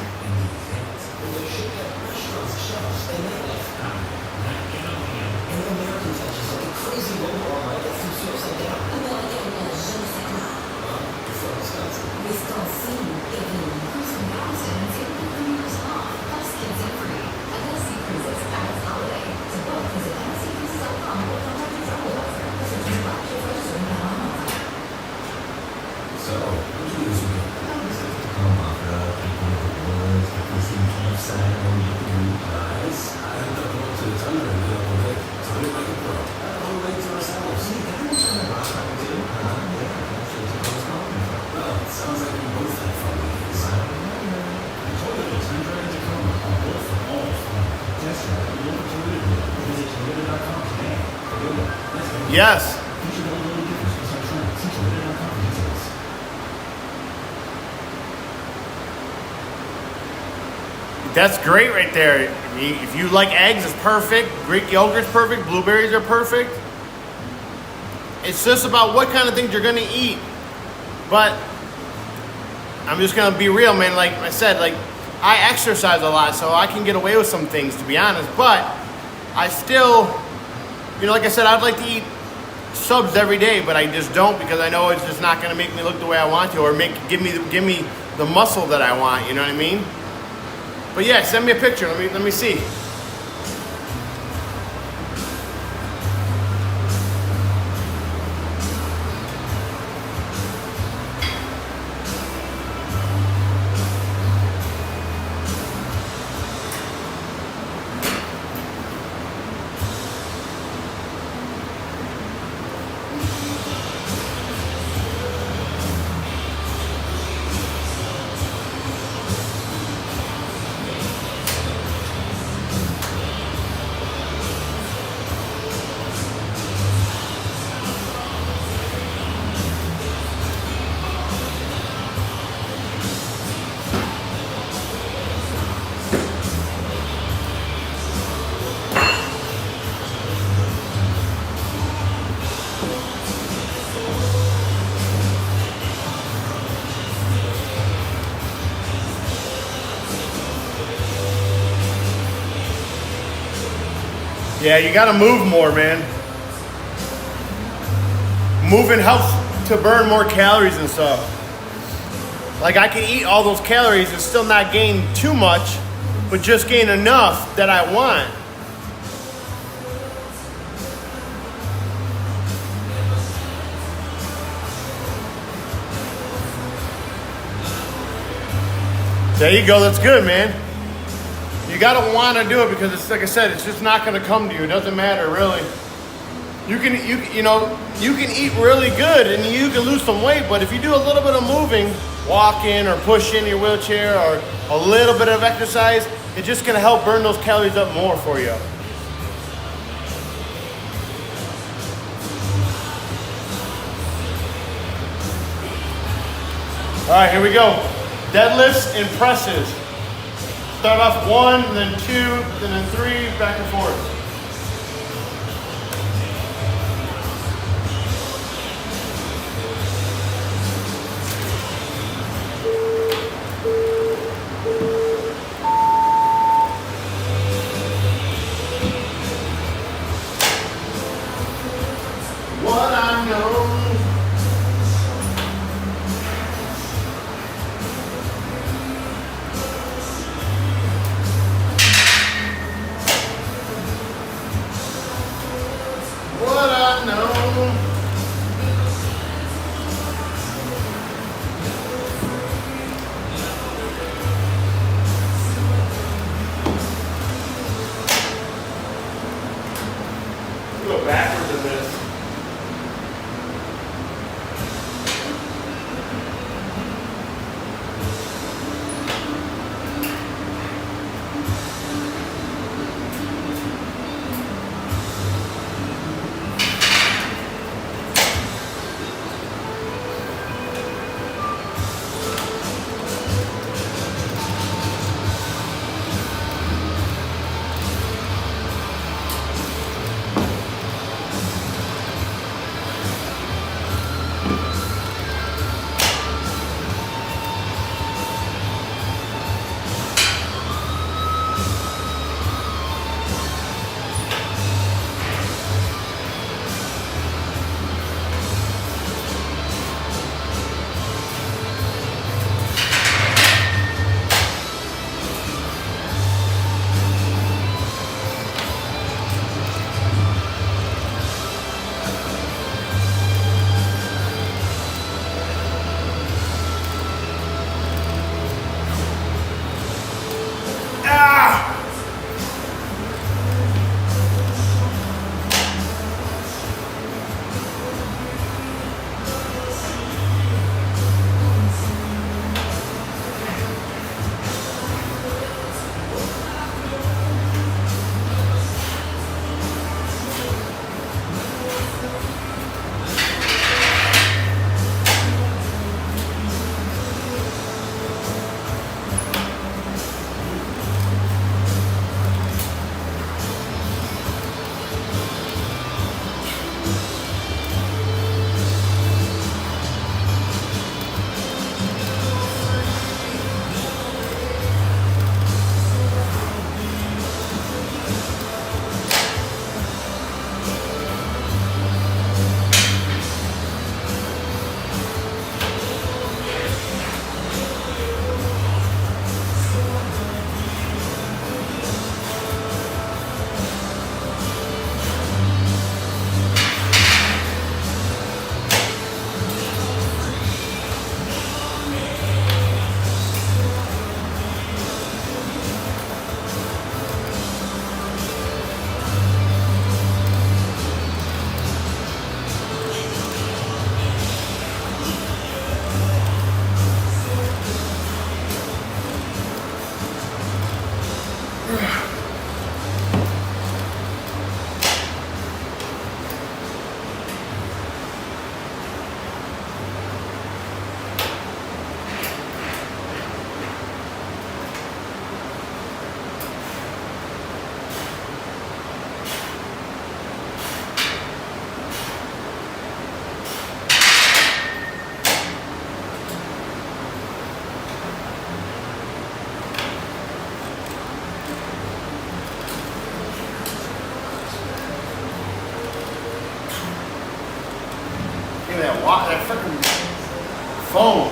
Yes. That's great right there. If you like eggs, it's perfect. Greek yogurt's perfect. Blueberries are perfect. It's just about what kind of things you're going to eat. But I'm just going to be real, man. Like I said, like I exercise a lot, so I can get away with some things, to be honest. But I still, like I said, I'd like to eat subs every day, but I just don't, because I know it's just not going to make me look the way I want to, or give me the muscle that I want. You know what I mean? But yeah, send me a picture. Let me see. Yeah, you gotta move more, man. Moving helps to burn more calories and stuff. Like I can eat all those calories and still not gain too much, but just gain enough that I want. There you go, that's good, man. You gotta want to do it, because it's like I said, it's just not gonna come to you. It doesn't matter, really. You can eat really good and you can lose some weight, but if you do a little bit of moving, walking or pushing your wheelchair or a little bit of exercise, it's just gonna help burn those calories up more for you. All right, here we go. Deadlifts and presses. Start off 1, and then 2, and then 3, back and forth. What I know. What I know. Go backwards in this. That freaking phone.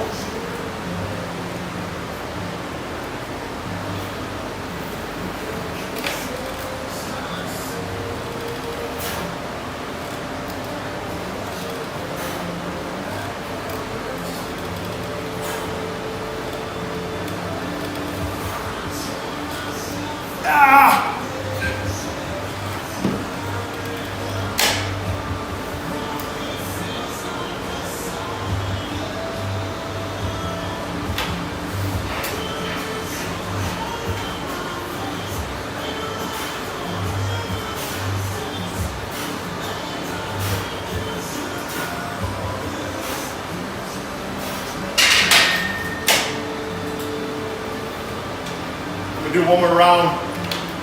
We'll do one more round.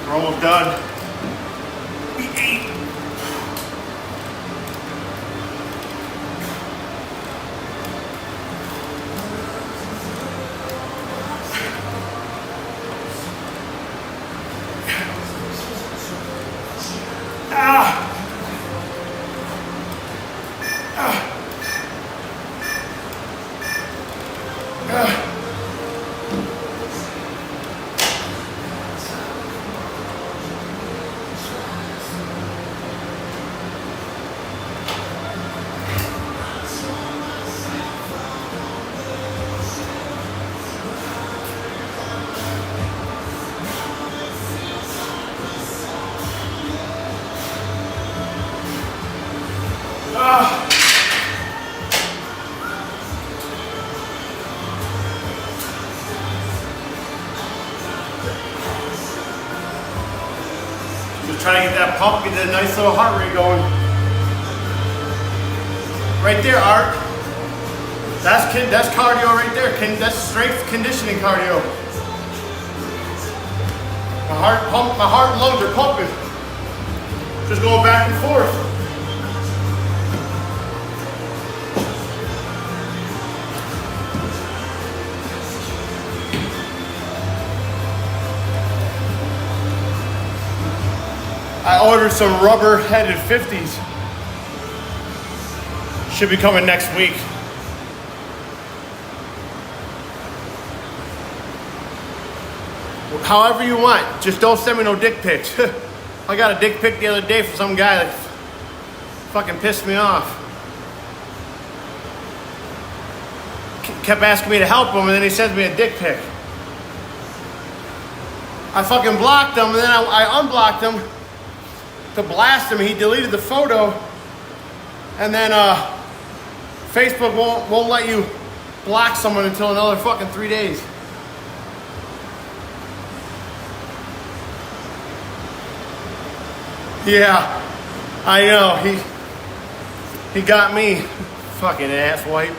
We're almost done. We ate. Just trying to get that pump, get that nice little heart rate going. Right there, Art. That's cardio right there. That's strength conditioning cardio. My heart and lungs are pumping. Just going back and forth. I ordered some rubber-headed 50s. Should be coming next week. However you want, just don't send me no dick pics. I got a dick pic the other day from some guy that fucking pissed me off. Kept asking me to help him, and then he sends me a dick pic. I fucking blocked him, and then I unblocked him to blast him. He deleted the photo, and then Facebook won't let you block someone until another fucking 3 days. Yeah, I know. He got me. Fucking asswipe.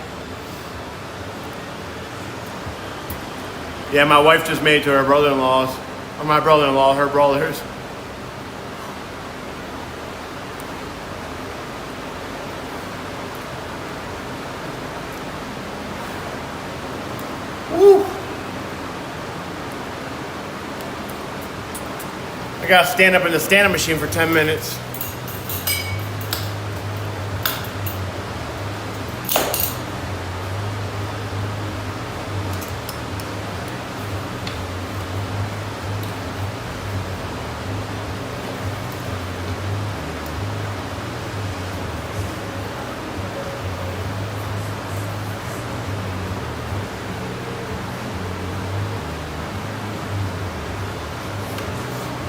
Yeah, my wife just made it to her brother-in-law's. Or my brother-in-law, her brothers. Woo! I gotta stand up in the stand-up machine for 10 minutes.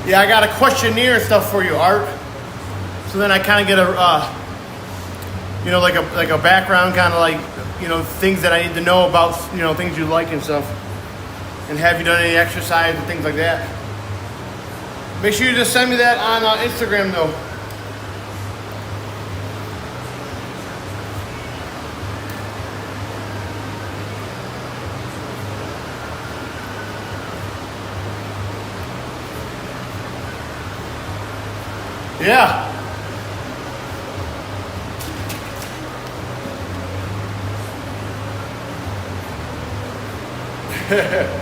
Yeah, I got a questionnaire and stuff for you, Art. So then I kind of get a, like a background, kind of like, things that I need to know about, things you like and stuff. And have you done any exercise and things like that? Make sure you just send me that on Instagram, though. Yeah.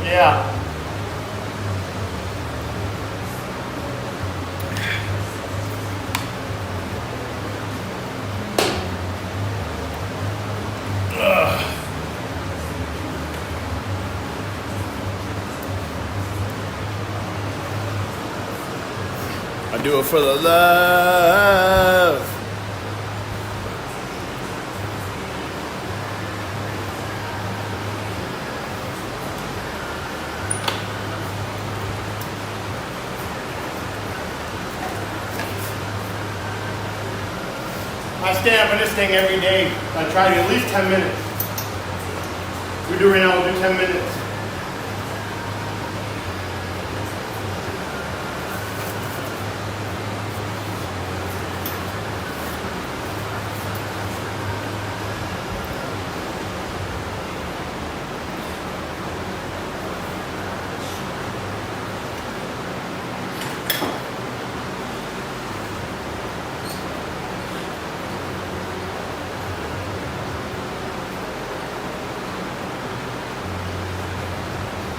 Yeah. I do it for the love. I stand up in this thing every day. I try to at least 10 minutes. We do right now, we'll do 10 minutes.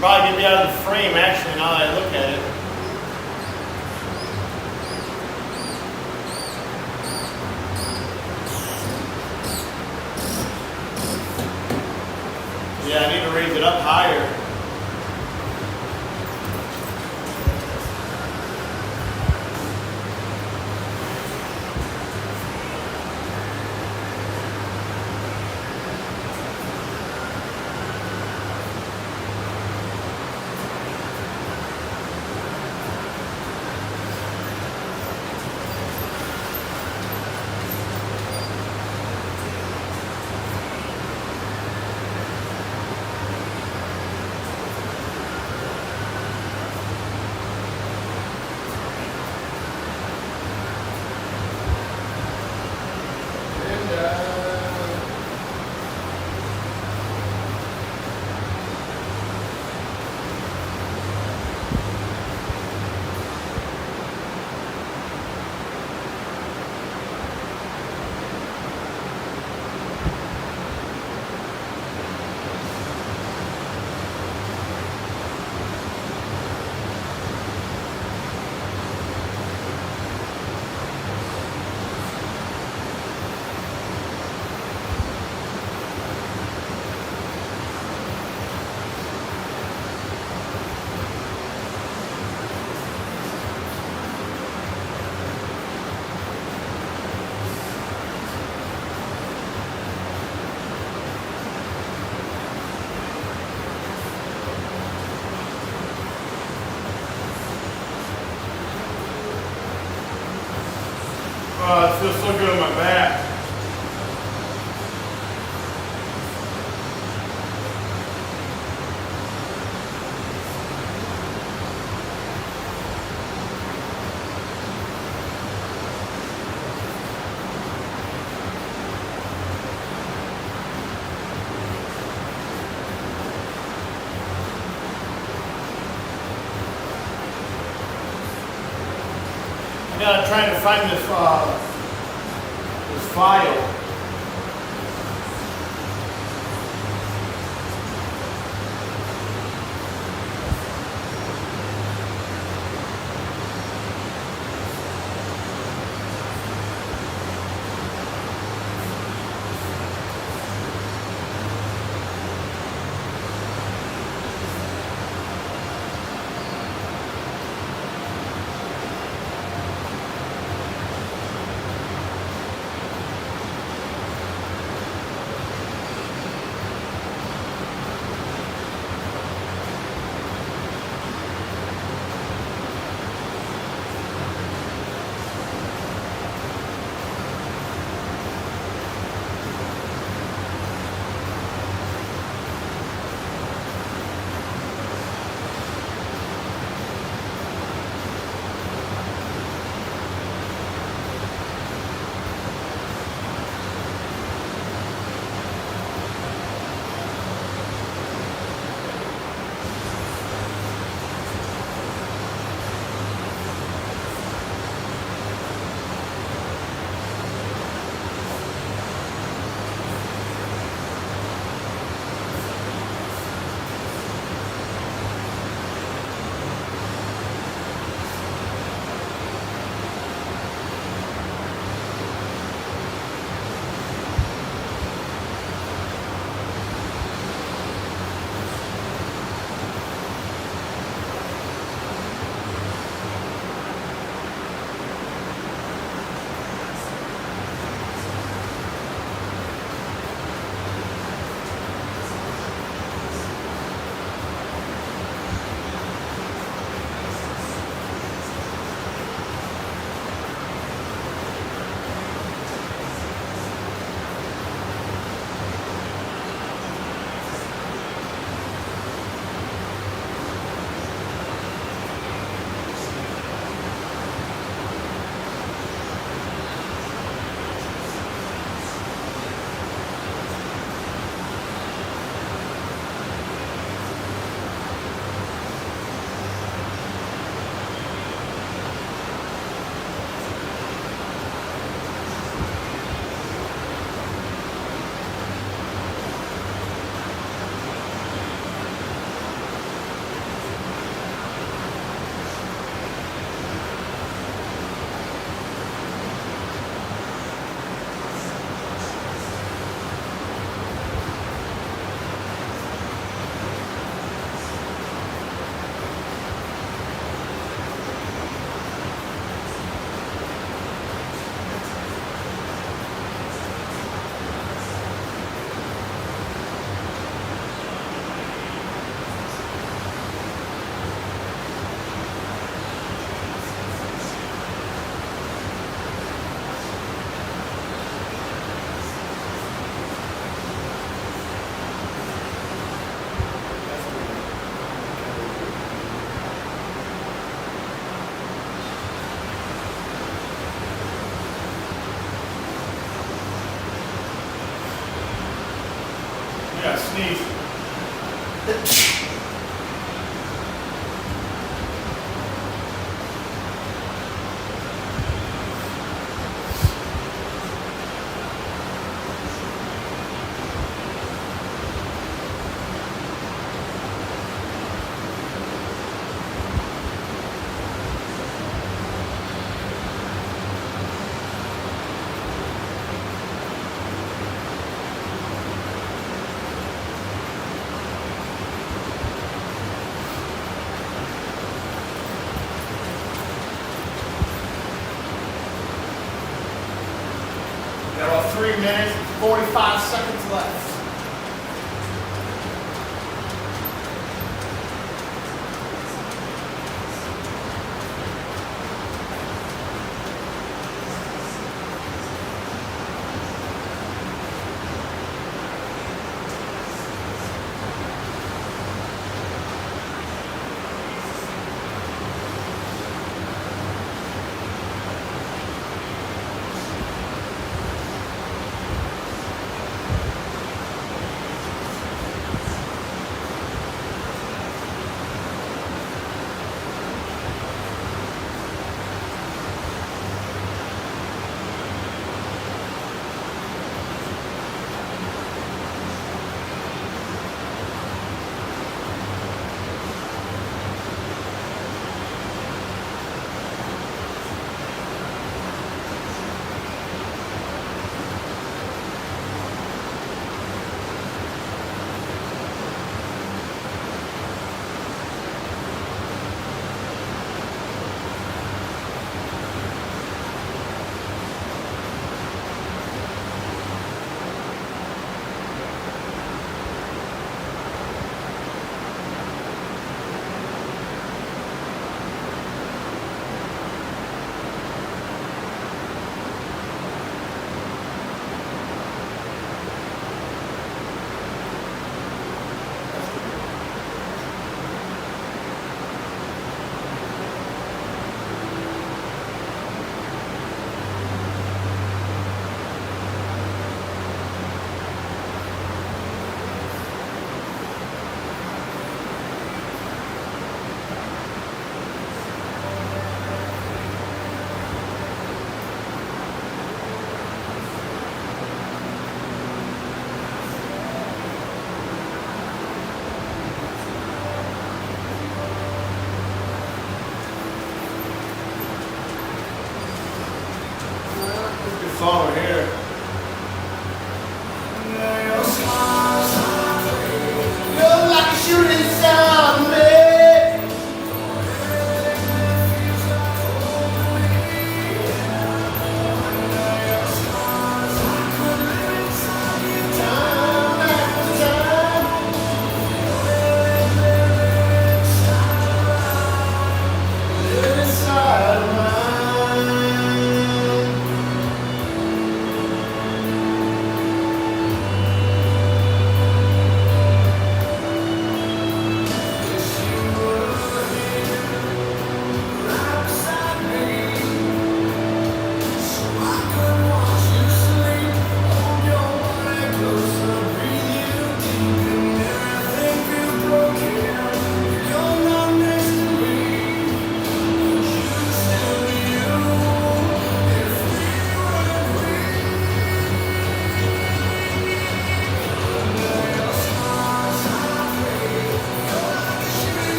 Probably get me out of the frame actually now that I look at it. Yeah, I need to raise it up higher. Oh, it feels so good on my back. Yeah, I'm trying to find this file. knees. Got about 3 minutes, 45 seconds left.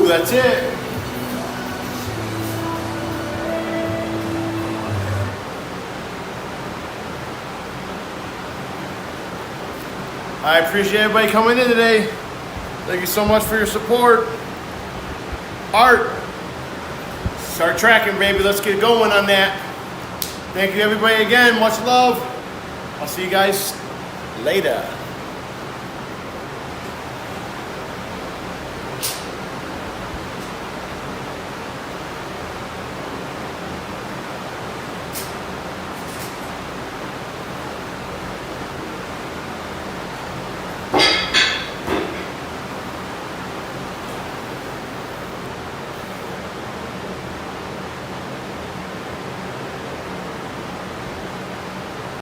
that's it. I appreciate everybody coming in today. Thank you so much for your support. Art, start tracking, baby. Let's get going on that. Thank you, everybody, again. Much love. I'll see you guys later.